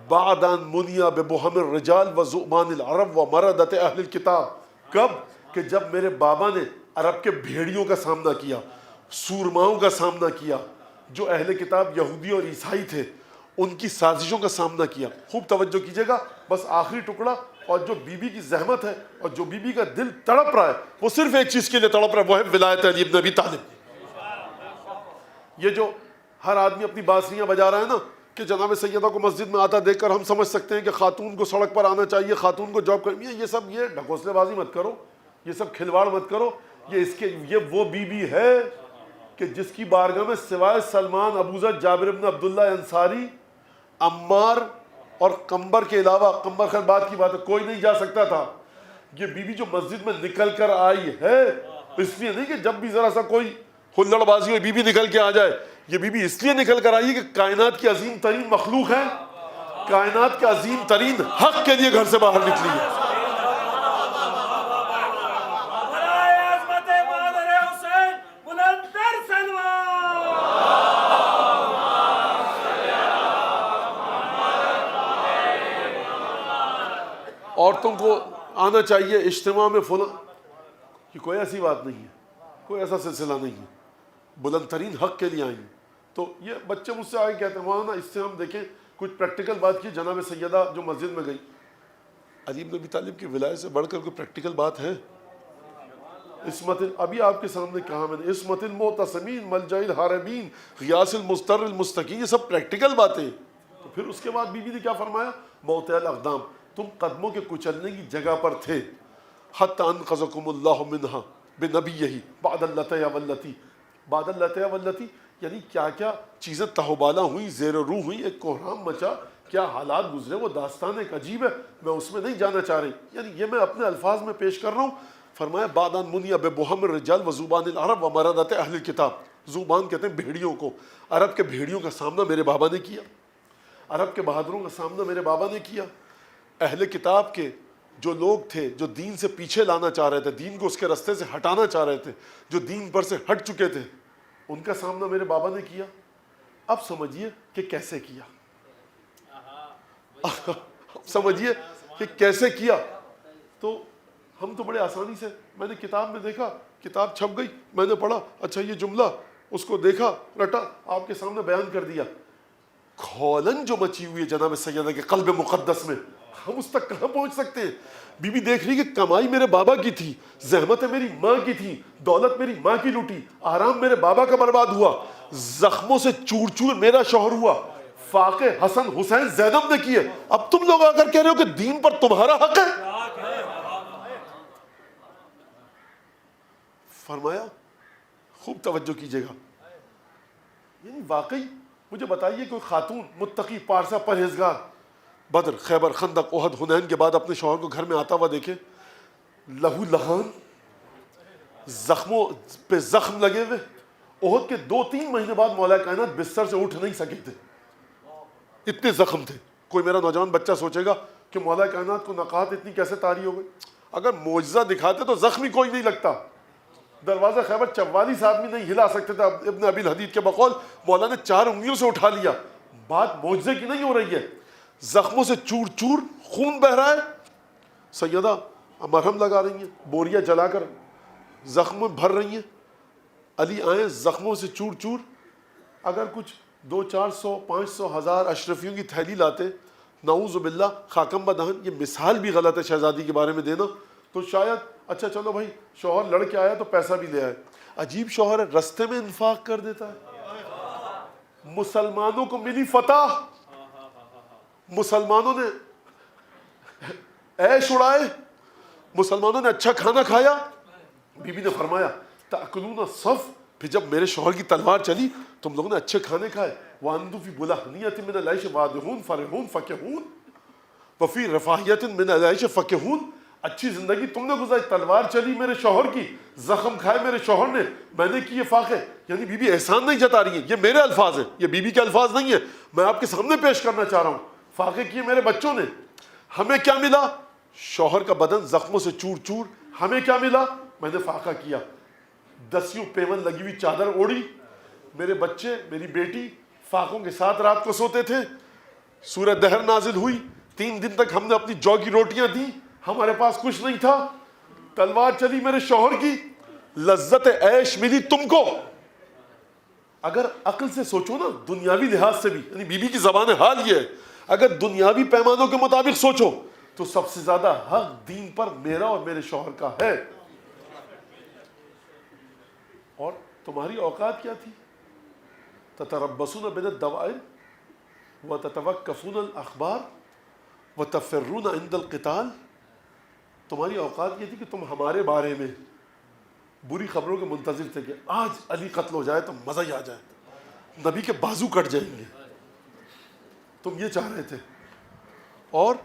A: بعد ان منیا ببہم الرجال وزؤمان العرب ومردت اہل الکتاب, کب کہ جب میرے بابا نے عرب کے بھیڑیوں کا سامنا کیا, سورماؤں کا سامنا کیا, جو اہل کتاب یہودی اور عیسائی تھے ان کی سازشوں کا سامنا کیا. خوب توجہ کیجئے گا, بس آخری ٹکڑا. اور جو بی بی کی زحمت ہے اور جو بی بی کا دل تڑپ رہا ہے وہ صرف ایک چیز کے لیے تڑپ رہا ہے, وہ ہے ولایت علی ابن ابی طالب. یہ جو ہر آدمی اپنی بانسریاں بجا رہا ہے نا کہ جناب سیدہ کو مسجد میں آتا دیکھ کر ہم سمجھ سکتے ہیں کہ خاتون کو سڑک پر آنا چاہیے, خاتون کو جاب کرنی ہے, یہ سب یہ ڈھکوسلے بازی مت کرو, یہ سب کھلواڑ مت کرو. یہ وہ بی بی ہے کہ جس کی بارگاہ میں سوائے سلمان, ابوذر, جابر بن عبداللہ انصاری, عمار اور قمبر کے علاوہ, قمبر خیر بات کی بات ہے, کوئی نہیں جا سکتا تھا. یہ بی بی جو مسجد میں نکل کر آئی ہے, اس لیے نہیں کہ جب بھی ذرا سا کوئی ہلڑ بازی ہوئی بی بی نکل کے آ جائے, یہ بی بی اس لیے نکل کر آئی ہے کہ کائنات کی عظیم ترین مخلوق ہے, کائنات کے عظیم ترین حق کے لیے گھر سے باہر نکلی ہے.
B: برائے عظمت مادر حسین بلندر سلوان.
A: عورتوں کو آنا چاہیے اجتماع میں فلاں, یہ کوئی ایسی بات نہیں ہے, کوئی ایسا سلسلہ نہیں ہے, بلند ترین حق کے لیے آئیں. تو یہ بچے مجھ سے آگے کہتے ہیں مولانا اس سے ہم دیکھیں کچھ پریکٹیکل بات کی. جناب سیدہ جو مسجد میں گئی, علی بن ابی طالب کی ولایت سے بڑھ کر کوئی پریکٹیکل بات ہے؟ عصمت, ابھی آپ کے سامنے کہا میں نے, عصمت المعتصمین ملجأ الہاربین غیاث المضطر المستقیم, یہ سب پریکٹیکل باتیں. تو پھر اس کے بعد بی بی نے کیا فرمایا؟ موطئ الاقدام, تم قدموں کے کچلنے کی جگہ پر تھے. حتی انقذکم اللہ منہا بنبیہ بعد اللتی واللتی, بعد اللتی واللتی یعنی کیا کیا چیزیں تہوبالا ہوئیں, زیر و رو ہوئیں, ایک کوہرام مچا, کیا حالات گزرے, وہ داستان ایک عجیب ہے, میں اس میں نہیں جانا چاہ رہی. یعنی یہ میں اپنے الفاظ میں پیش کر رہا ہوں. فرمایا بعد ان منیا ببہم الرجال وزبان العرب ومردت اہل الکتاب, زبان کہتے ہیں بھیڑیوں کو, عرب کے بھیڑیوں کا سامنا میرے بابا نے کیا, عرب کے بہادروں کا سامنا میرے بابا نے کیا. اہل کتاب کے جو لوگ تھے جو دین سے پیچھے لانا چاہ رہے تھے, دین کو اس کے رستے سے ہٹانا چاہ رہے تھے, جو دین پر سے ہٹ چکے تھے, ان کا سامنا میرے بابا نے کیا. اب سمجھیے کہ کیسے کیا, سمجھیے کہ کیسے کیا. تو ہم تو بڑے آسانی سے, میں نے کتاب میں دیکھا, کتاب چھپ گئی, میں نے پڑھا, اچھا یہ جملہ, اس کو دیکھا, رٹا, آپ کے سامنے بیان کر دیا. کھولن جو مچی ہوئی ہے جناب سیدہ کے قلب مقدس میں, ہم اس تک کہاں پہنچ سکتے ہیں؟ بی بی دیکھ رہی کہ کمائی میرے بابا کی تھی, زحمتیں میری ماں کی تھی, دولت میری ماں کی لوٹی, آرام میرے بابا کا برباد ہوا, زخموں سے چور چور میرا شوہر ہوا, فاقے حسن حسین زینب نے کیے. اب تم لوگ آ کر کہہ رہے ہو کہ دین پر تمہارا حق ہے. فرمایا خوب توجہ کیجیے گا, یعنی واقعی مجھے بتائیے کوئی خاتون متقی, پارسا, پرہیزگار, بدر, خیبر, خندق, احد, حنین کے بعد اپنے شوہر کو گھر میں آتا ہوا دیکھے, لہو لہان, زخموں پہ زخم لگے ہوئے. احد کے 2-3 مہینے بعد مولا کائنات بستر سے اٹھ نہیں سکے تھے, اتنے زخم تھے. کوئی میرا نوجوان بچہ سوچے گا کہ مولا کائنات کو نقاہت اتنی کیسے طاری ہو گئی. اگر معجزہ دکھاتے تو زخمی کوئی نہیں لگتا. دروازہ خیبر 44 آدمی نہیں ہلا سکتے تھے. ابن ابی الحدید کے بقول مولا نے 4 انگلیوں سے اٹھا لیا. بات معجزے کی نہیں ہو رہی ہے, زخموں سے چور چور خون بہ رہا ہے. سیدہ مرہم لگا رہی ہیں, بوریاں جلا کر زخم میں بھر رہی ہیں. علی آئیں, زخموں سے چور چور. اگر کچھ 200-400 500 1000 اشرفیوں کی تھیلی لاتے, نعوذ باللہ خاکم بدہن, یہ مثال بھی غلط ہے شہزادی کے بارے میں دینا, تو شاید اچھا چلو بھائی شوہر لڑ کے آیا تو پیسہ بھی لے آئے. عجیب شوہر ہے, رستے میں انفاق کر دیتا ہے. مسلمانوں کو ملی فتح, مسلمانوں نے عیش اڑائے, مسلمانوں نے اچھا کھانا کھایا. بی بی نے فرمایا تأکلون الصف, پھر جب میرے شوہر کی تلوار چلی تم لوگوں نے اچھے کھانے کھائے. وَأَنْتُمْ فِي بُلَحْنِيَةٍ مِنَ الْعَيْشِ وَادِحُونَ فَرِحُونَ فَكِهُونَ وَفِي رَفَاهِيَةٍ مِنَ الْعَيْشِ فَكِهُونَ. اچھی زندگی تم نے گزاری, تلوار چلی میرے شوہر کی, زخم کھائے میرے شوہر نے, میں نے کیے فاقے. یعنی بی بی احسان نہیں جتا رہی ہیں, یہ میرے الفاظ ہیں, یہ بی بی کے الفاظ نہیں ہیں, میں آپ کے سامنے پیش کرنا چاہ رہا ہوں. فاقے کیے میرے بچوں نے. ہمیں کیا ملا؟ شوہر کا بدن زخموں سے چور چور. ہمیں کیا ملا؟ میں نے فاقہ کیا, دسیوں پیون لگی ہوئی چادر اوڑی, میرے بچے میری بیٹی فاقوں کے ساتھ رات کو سوتے تھے. سورہ دہر نازل ہوئی, 3 دن تک ہم نے اپنی جو کی روٹیاں دی, ہمارے پاس کچھ نہیں تھا. تلوار چلی میرے شوہر کی, لذت عیش ملی تم کو. اگر عقل سے سوچو نا, دنیاوی لحاظ سے بھی, یعنی بی بی کی زبان حال یہ ہے, اگر دنیاوی پیمانوں کے مطابق سوچو تو سب سے زیادہ حق دین پر میرا اور میرے شوہر کا ہے. اور تمہاری اوقات کیا تھی؟ تتربصون بین الدوائر وتتوقفون الاخبار وتفرون عند القتال. تمہاری اوقات یہ تھی کہ تم ہمارے بارے میں بری خبروں کے منتظر تھے کہ آج علی قتل ہو جائے تو مزہ ہی آ جائے, نبی کے بازو کٹ جائیں گے, تم یہ چاہ رہے تھے. اور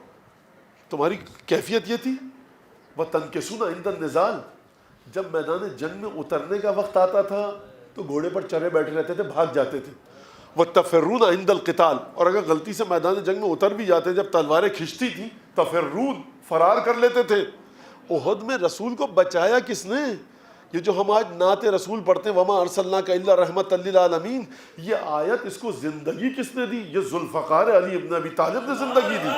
A: تمہاری کیفیت یہ تھی وَتَنْكِسُونَ عِنْدَ النِّزَالِ, جب میدان جنگ میں اترنے کا وقت آتا تھا تو گھوڑے پر چڑھے بیٹھے رہتے تھے, بھاگ جاتے تھے. وَتَفِرُّونَ عِنْدَ الْقِتَالِ, اور اگر غلطی سے میدان جنگ میں اتر بھی جاتے, جب تلواریں کھنچتی تھیں, تفرون فرار کر لیتے تھے. احد میں رسول کو بچایا کس نے؟ یہ جو ہم آج نعت رسول پڑھتے ہیں وَمَا أَرْسَلْنَاكَ إِلَّا رَحْمَةً لِّلْعَالَمِينَ, یہ آیت اس کو زندگی کس نے دی؟ یہ ذوالفقار علی ابن ابی طالب نے زندگی دی.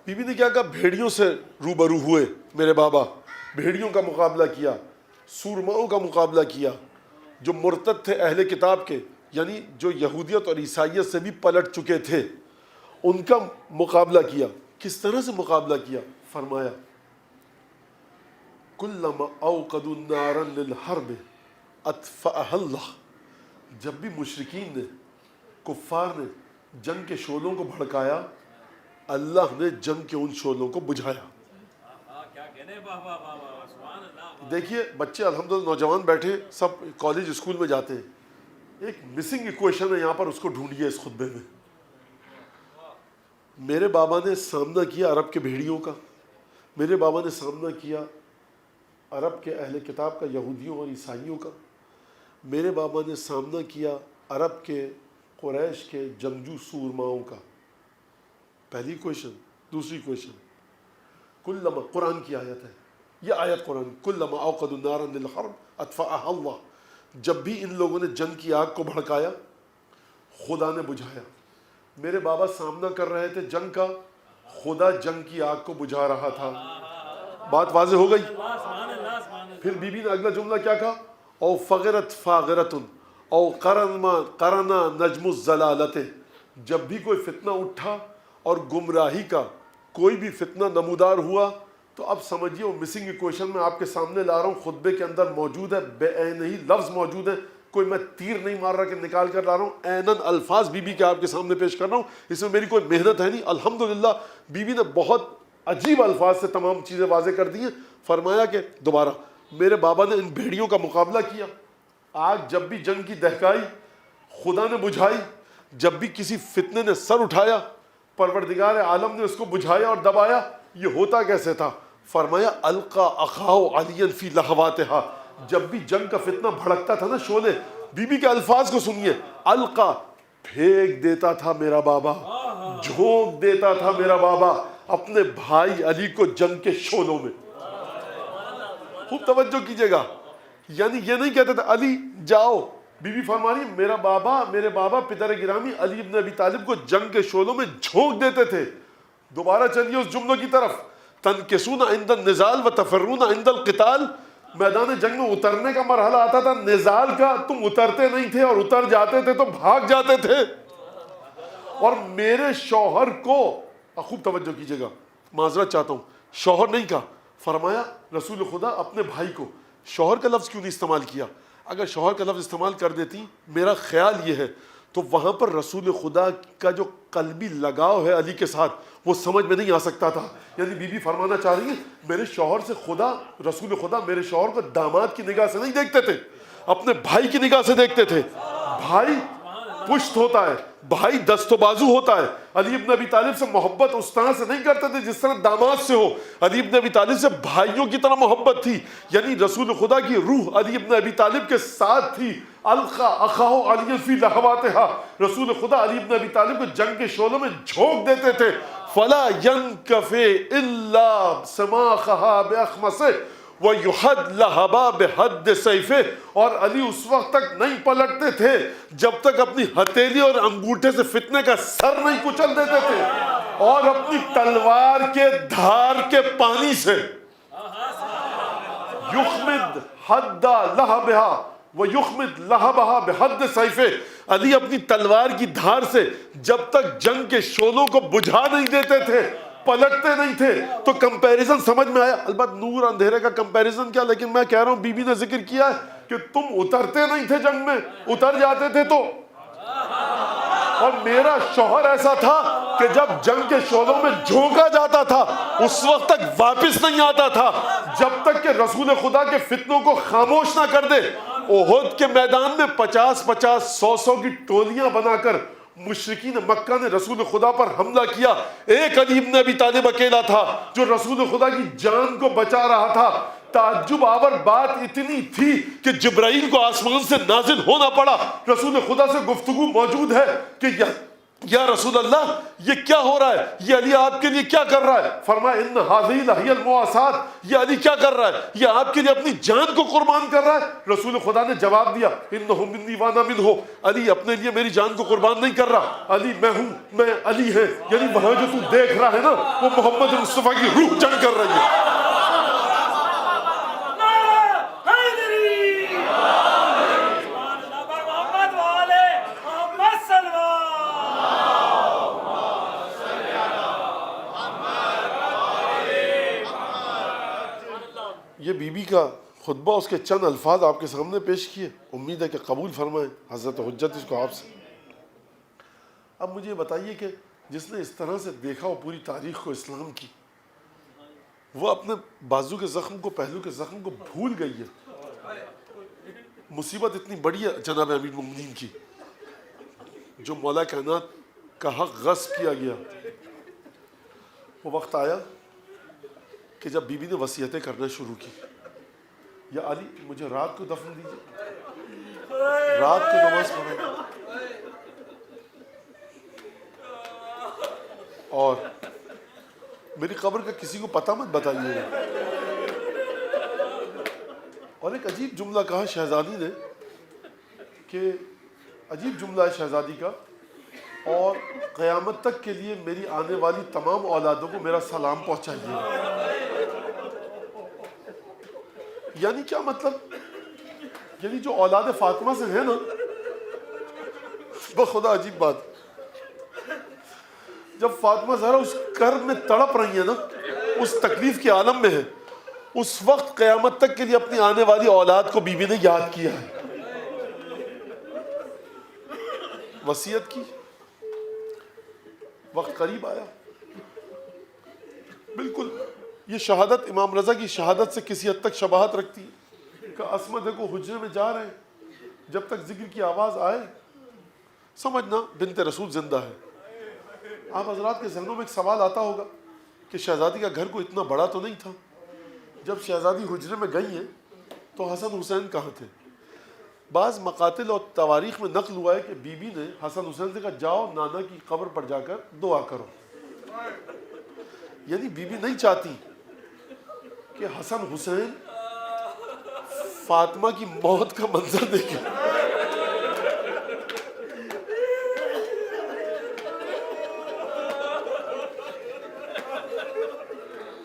A: بی بی نے کیا کہا؟ بھیڑیوں سے روبرو ہوئے میرے بابا, بھیڑیوں کا مقابلہ کیا, سورماؤں کا مقابلہ کیا, جو مرتد تھے اہل کتاب کے, یعنی جو یہودیت اور عیسائیت سے بھی پلٹ چکے تھے, ان کا مقابلہ کیا. کس طرح سے مقابلہ کیا؟ فرمایا کلما اوقدوا نارا للحرب اطفأها اللہ, جب بھی مشرکین نے, کفار نے جنگ کے شعلوں کو بھڑکایا, اللہ نے جنگ کے ان شعلوں کو بجھایا. دیکھیے بچے الحمدللہ نوجوان بیٹھے سب کالج اسکول میں جاتے ہیں, ایک مسنگ ایکویشن ہے یہاں پر, اس کو ڈھونڈیے اس خطبے میں. میرے بابا نے سامنا کیا عرب کے بھیڑیوں کا, میرے بابا نے سامنا کیا عرب کے اہل کتاب کا, یہودیوں اور عیسائیوں کا. میرے بابا نے سامنا کیا عرب کے قریش کے جنگجو سورماؤں کا. پہلی کویشن. دوسری کویشن, کلما, قرآن کی آیت ہے یہ آیت, قرآن, کلما اوقدوا نارا للحرب اطفأها اللہ, جب بھی ان لوگوں نے جنگ کی آگ کو بھڑکایا خدا نے بجھایا. میرے بابا سامنا کر رہے تھے جنگ کا, خدا جنگ کی آگ کو بجھا رہا تھا. بات واضح ہو گئی. پھر بی بی نے اگلا جملہ کیا کہا؟ او فغرت فاغرت او قرنا نجم الزلالت, جب بھی کوئی فتنہ اٹھا اور گمراہی کا کوئی بھی فتنہ نمودار ہوا تو اب سمجھیے وہ مسنگ ایکویشن میں آپ کے سامنے لا رہا ہوں, خطبے کے اندر موجود ہے, بے عین ہی لفظ موجود ہے, کوئی میں تیر نہیں مار رہا کہ نکال کر لا رہا ہوں, عیناً الفاظ بی بی کے آپ کے سامنے پیش کر رہا ہوں. اس میں میری کوئی محنت ہے نہیں. الحمدللہ بی بی نے بہت عجیب الفاظ سے تمام چیزیں واضح کر دی ہیں. فرمایا کہ دوبارہ میرے بابا نے ان بھیڑیوں کا مقابلہ کیا, آگ جب بھی جنگ کی دہکائی خدا نے بجھائی, جب بھی کسی فتنے نے سر اٹھایا پروردگار عالم نے اس کو بجھایا اور دبایا. یہ ہوتا کیسے تھا؟ فرمایا القا اخاہ علی فی لہواتہا, جب بھی جنگ کا فتنہ بھڑکتا تھا نا شعلے, بی بی کے الفاظ کو سنیے, القا پھینک دیتا تھا میرا بابا, جھونک دیتا تھا میرا بابا اپنے بھائی علی کو جنگ کے شعلوں میں. خوب توجہ کیجئے گا, یعنی یہ نہیں کہتے تھے علی جاؤ بی بی فرما رہی میرے بابا پدر گرامی علی ابن ابی طالب کو جنگ کے شعلوں میں جھونک دیتے تھے. دوبارہ چلیے اس جملوں کی طرف. تنکسون عند النزال و تفرون عند القتال. میدان جنگ میں اترنے کا مرحلہ آتا تھا نزال کا، تم اترتے نہیں تھے، اور اتر جاتے تھے تو بھاگ جاتے تھے. اور میرے شوہر کو، خوب توجہ کیجئے گا، معذرت چاہتا ہوں، شوہر نہیں کہا، فرمایا رسول خدا اپنے بھائی کو. شوہر کا لفظ کیوں نہیں استعمال کیا؟ اگر شوہر کا لفظ استعمال کر دیتی، میرا خیال یہ ہے تو وہاں پر رسول خدا کا جو قلبی لگاؤ ہے علی کے ساتھ وہ سمجھ میں نہیں آ سکتا تھا. یعنی بی بی فرمانا چاہ رہی ہے میرے شوہر سے رسول خدا میرے شوہر کو داماد کی نگاہ سے نہیں دیکھتے تھے، اپنے بھائی کی نگاہ سے دیکھتے تھے. بھائی پشت ہوتا ہے، بھائی دست و بازو ہوتا ہے. علی ابن ابی طالب سے محبت اس طرح سے نہیں کرتے تھے جس طرح داماد سے ہو. علی ابن ابی طالب سے بھائیوں کی طرح محبت تھی. یعنی رسول خدا کی روح علی ابن ابی طالب کے ساتھ تھی. القا اخاہ علی فی لہواتہا. رسول خدا علی ابن ابی طالب کو جنگ کے شعلوں میں جھونک دیتے تھے. فلا ينكفي الا سماخها باخمصه ويحد لهبا بحد سيفه. اور علی اس وقت تک نہیں پلٹتے تھے جب تک اپنی ہتھیلی اور انگوٹھے سے فتنے کا سر نہیں کچل دیتے تھے، اور اپنی تلوار کے دھار کے پانی سے یخمد حد لہبها وَيُخْمِدْ لَهَبَهَا بِحَدِّ سَيْفِهِ. علی اپنی تلوار کی دھار سے جب تک جنگ کے شعلوں کو بجھا نہیں دیتے تھے، پلٹتے نہیں تھے. تو کمپیریزن سمجھ میں آیا. البتہ نور اندھیرے کا کمپیریزن کیا، لیکن میں کہہ رہا ہوں بی بی نے ذکر کیا ہے کہ تم اترتے نہیں تھے جنگ میں، اتر جاتے تھے تو. اور میرا شوہر ایسا تھا کہ جب جنگ کے شعلوں میں جھونکا جاتا تھا اس وقت تک واپس نہیں آتا تھا جب تک کہ رسول خدا کے فتنوں کو خاموش نہ کر دے. احد کے میدان میں 50 100 کی ٹولیاں بنا کر مشرکین مکہ نے رسول خدا پر حملہ کیا. ایک علی ابن ابی طالب اکیلا تھا جو رسول خدا کی جان کو بچا رہا تھا. تعجب آور بات اتنی تھی کہ جبرائیل کو آسمان سے نازل ہونا پڑا. رسول خدا سے گفتگو موجود ہے کہ یا رسول اللہ یہ کیا ہو رہا ہے، یہ علی آپ کے لیے کیا کر رہا ہے؟ فرمایا ان ھذہ لہی المواسات. یہ علی کیا کر رہا ہے؟ یہ آپ کے لیے اپنی جان کو قربان کر رہا ہے. رسول خدا نے جواب دیا انہ منی وانا منہ. علی اپنے لیے میری جان کو قربان نہیں کر رہا، علی میں ہوں، میں علی ہے. یعنی وہاں جو تو دیکھ رہا ہے نا وہ محمد مصطفیٰ کی روح جنگ کر رہی ہے. یہ بی بی کا خطبہ، اس کے چند الفاظ آپ کے سامنے پیش کیے. امید ہے کہ قبول فرمائیں. حضرت حجت اس کو آپ سے. اب مجھے بتائیے کہ جس نے اس طرح سے دیکھا ہو پوری تاریخ کو اسلام کی، وہ اپنے بازو کے زخم کو، پہلو کے زخم کو بھول گئی ہے. مصیبت اتنی بڑی ہے جناب امیر المومنین کی، جو مولا کائنات کا حق غصب کیا گیا. وہ وقت آیا کہ جب بی بی نے وصیتیں کرنا شروع کی. یا علی مجھے رات کو دفن دیجیے، رات کو نماز پڑھیں، اور میری قبر کا کسی کو پتہ مت بتائیے گا. اور ایک عجیب جملہ کہا شہزادی نے، کہ عجیب جملہ ہے شہزادی کا، اور قیامت تک کے لیے میری آنے والی تمام اولادوں کو میرا سلام پہنچائیے. یعنی کیا مطلب؟ یعنی جو اولاد فاطمہ سے ہے نا، بخدا عجیب بات، جب فاطمہ زہرا اس کرب میں تڑپ رہی ہے نا، اس تکلیف کے عالم میں ہے، اس وقت قیامت تک کے لیے اپنی آنے والی اولاد کو بی بی نے یاد کیا ہے، وصیت کی. وقت قریب آیا. بالکل یہ شہادت امام رضا کی شہادت سے کسی حد تک شباہت رکھتی ہے کہ اسما دیکھو حجرے میں جا رہے ہیں، جب تک ذکر کی آواز آئے سمجھنا بنت رسول زندہ ہے. آپ حضرات کے ذہنوں میں ایک سوال آتا ہوگا کہ شہزادی کا گھر کو اتنا بڑا تو نہیں تھا. جب شہزادی حجرے میں گئی ہیں تو حسن حسین کہاں تھے؟ بعض مقاتل اور تواریخ میں نقل ہوا ہے کہ بی بی نے حسن حسین سے کہا جاؤ نانا کی قبر پر جا کر دعا کرو. یعنی بی بی نہیں چاہتی کہ حسن حسین فاطمہ کی موت کا منظر دیکھیں.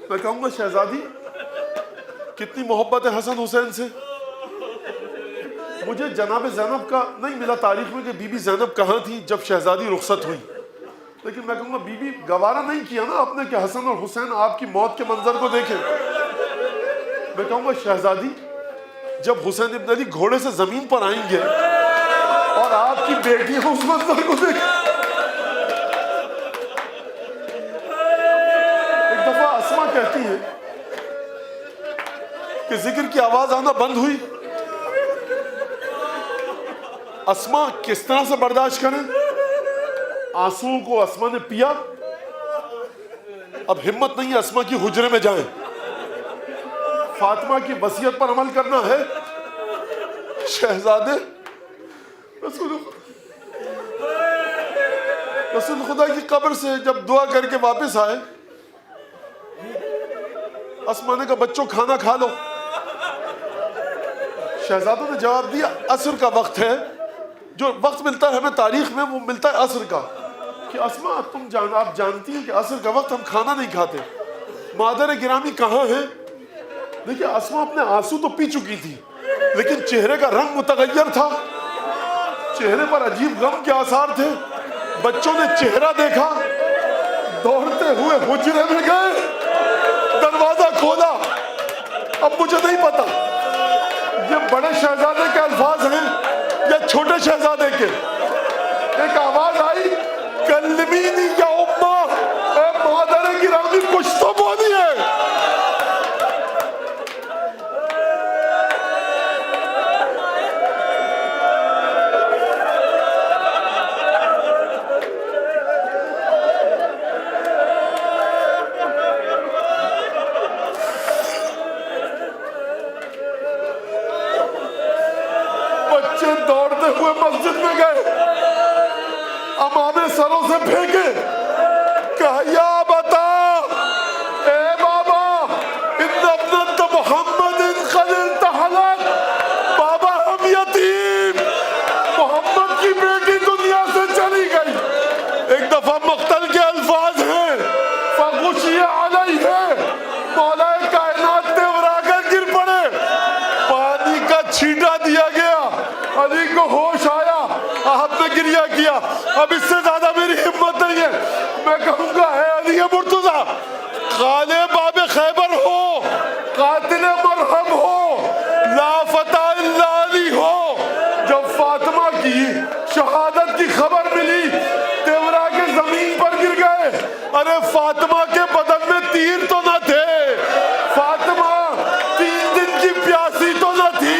A: میں کہوں گا شہزادی کتنی محبت ہے حسن حسین سے. مجھے جناب زینب کا نہیں ملا تاریخ میں کہ بی بی زینب کہاں تھی جب شہزادی رخصت ہوئی، لیکن میں کہوں گا بی بی گوارا نہیں کیا نا آپ نے کہ حسن اور حسین آپ کی موت کے منظر کو دیکھیں. میں کہوں گا شہزادی جب حسین ابن علی گھوڑے سے زمین پر آئیں گے اور آپ کی بیٹیاں اس منظر کو دیکھیں. ایک دفعہ اسما کہتی ہے کہ ذکر کی آواز آنا بند ہوئی. اسما کس طرح سے برداشت کریں؟ آنسو کو اسما نے پیا. اب ہمت نہیں ہے اسما کی حجرے میں جائیں، فاطمہ کی وصیت پر عمل کرنا ہے. شہزادے رسول خدا کی قبر سے جب دعا کر کے واپس آئے، اسما نے کہا بچوں کھانا کھا لو. شہزادوں نے جواب دیا عصر کا وقت ہے. جو وقت ملتا ہے ہمیں تاریخ میں وہ ملتا ہے عصر کا، کہ اسما آپ جانتی ہیں کہ عصر کا وقت ہم کھانا نہیں کھاتے. مادر گرامی کہاں ہیں؟ دیکھیے اسما اپنے آنسو تو پی چکی تھی لیکن چہرے کا رنگ متغیر تھا، چہرے پر عجیب غم کے آثار تھے. بچوں نے چہرہ دیکھا، دوڑتے ہوئے حجرے میں گئے، دروازہ کھولا. اب مجھے نہیں پتا یہ بڑے شہزادے کے الفاظ ہیں یا چھوٹے شہزادے کے. ایک آواز آئی کلمینی یا اماں، اے مادر گرامی کچھ تو بولیے. دوڑتے ہوئے مسجد میں گئے، امامے سروں سے پھینکے، کہا یا بتا اے بابا ان ابنت محمد قد انتحلت. بابا ہم یتیم، محمد کی بیٹی دنیا سے چلی گئی. ایک دفعہ مقتل کے الفاظ ہیں فغشی علیہ، مولا کائنات تیورا کر گر پڑے، پانی کا چھینٹا دیا گیا، علی کو ہوش آیا، آپ نے گریہ کیا. اب اس سے زیادہ میری ہمت نہیں ہے. میں کہوں گا اے علی مرتضیٰ، خالے باب خیبر ہو، قاتل مرحب ہو، لا فتح الا علی ہو. جب فاطمہ کی شہادت کی خبر ملی تیورا کے زمین پر گر گئے. ارے فاطمہ کے بدن میں تیر تو نہ تھے، فاطمہ 3 دن کی پیاسی تو نہ تھی.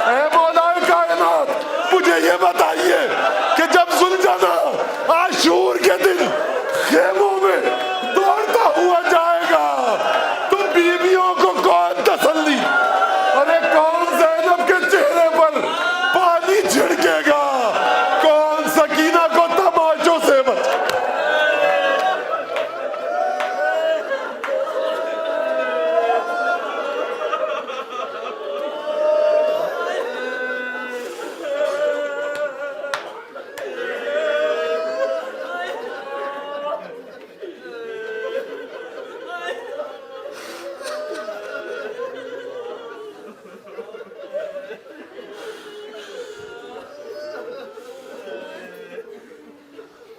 A: اے مولا کائنات مجھے یہ بتائیے کہ جب زلجنا عاشور کے دن خیموں میں دوڑتا ہوا جائے گا تو بیویوں کو کون تسلی؟ ارے کون زینب کے چہرے پر پانی چھڑکے گا؟ کون سکینہ کو تماشوں سے بچے؟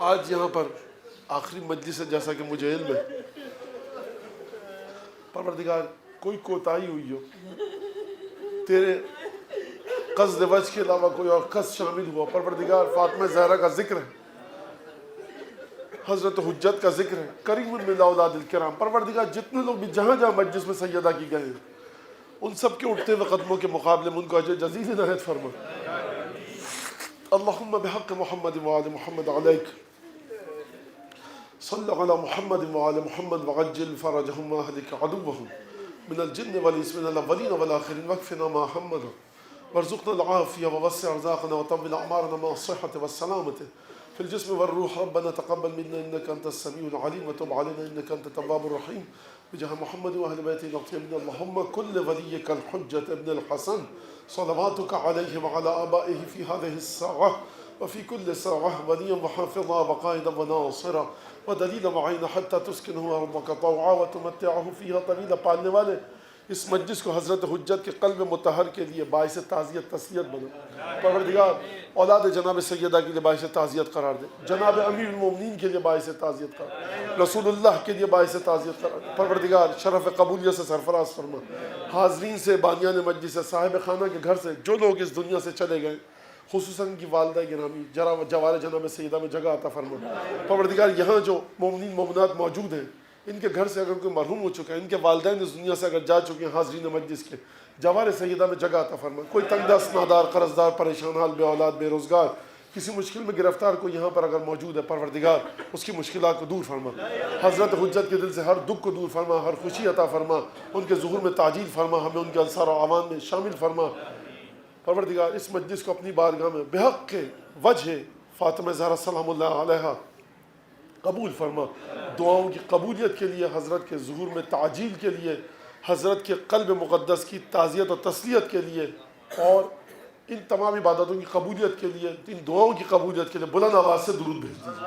A: آج یہاں پر آخری مجلس ہے جیسا کہ مجھے علم ہے. پروردگار کوئی کوتاہی ہوئی ہو، تیرے قصد وجہ کے علاوہ کوئی اور قصد شامل ہوا، پروردگار فاطمہ زہرا کا ذکر ہے، حضرت حجت کا ذکر ہے، کریم من اولاد الکرام. پروردگار جتنے لوگ بھی جہاں جہاں مجلس میں سیدہ کی گئے ہیں ان سب کے اٹھتے ہوئے قدموں کے مقابلے میں ان کو اجر جزیل عنایت فرما. اللہم بحق محمد وآل محمد علیک صلی علی محمد وآل محمد وعجل فرجهم واهلك عدوهم من الجن والانس من الاولین والآخرین واکفنا ما همنا وارزقنا العافیہ ووسع ارزاقنا وطول اعمارنا مع الصحة والسلامة في الجسم والروح. ربنا تقبل منا انك انت السميع العليم وتب علينا انك انت التواب الرحيم بجاه محمد وأهل بيته نغفر من اللهم كل وليك الحجة ابن الحسن صلواتك عليه وعلى آبائه في هذه الساعة وفي كل ساعة وليا وحافظا وقائدا وناصرا ودليلا معينا حتى تسكنه أرضك طوعا وتمتعه فيها طويلا. پالنے والے اس مجلس کو حضرت حجت کے قلب مطہر کے لیے باعث تعزیت تسلیت بنا. پروردگار اولاد جناب سیدہ کے لیے باعث تعزیت قرار دے, جناب امیر المومنین کے لیے باعث تعزیت قرار دے, رسول اللہ کے لیے باعث تعزیت قرار دے. پروردگار شرف قبولیت سے سرفراز فرما. حاضرین سے, بانیان مجلس سے, صاحب خانہ کے گھر سے جو لوگ اس دنیا سے چلے گئے, خصوصاً کی والدہ گرامی جوار جناب سیدہ میں جگہ عطا فرما. پروردگار یہاں جو مومنین مومنات موجود ہیں, ان کے گھر سے اگر کوئی مرحوم ہو چکا ہے, ان کے والدین اس دنیا سے اگر جا چکے ہیں, حاضرین مجلس کے جوار سیدہ میں جگہ عطا فرما. کوئی تنگ دست, نادار, قرض دار, پریشان حال, بے اولاد, بے روزگار, کسی مشکل میں گرفتار کو یہاں پر اگر موجود ہے, پروردگار اس کی مشکلات کو دور فرما. حضرت حجت کے دل سے ہر دکھ کو دور فرما, ہر خوشی عطا فرما, ان کے ظہور میں تعجیل فرما, ہمیں ان کے انصار و اعوان میں شامل فرما. پروردگار اس مجلس کو اپنی بارگاہ میں بحق کے وجہ فاطمہ زہرا سلام اللہ علیہا قبول فرما. دعاؤں کی قبولیت کے لیے, حضرت کے ظہور میں تعجیل کے لیے, حضرت کے قلب مقدس کی تعزیت و تسلیت کے لیے, اور ان تمام عبادتوں کی قبولیت کے لیے, ان دعاؤں کی قبولیت کے لیے بلند آواز سے درود بھیج دیجیے.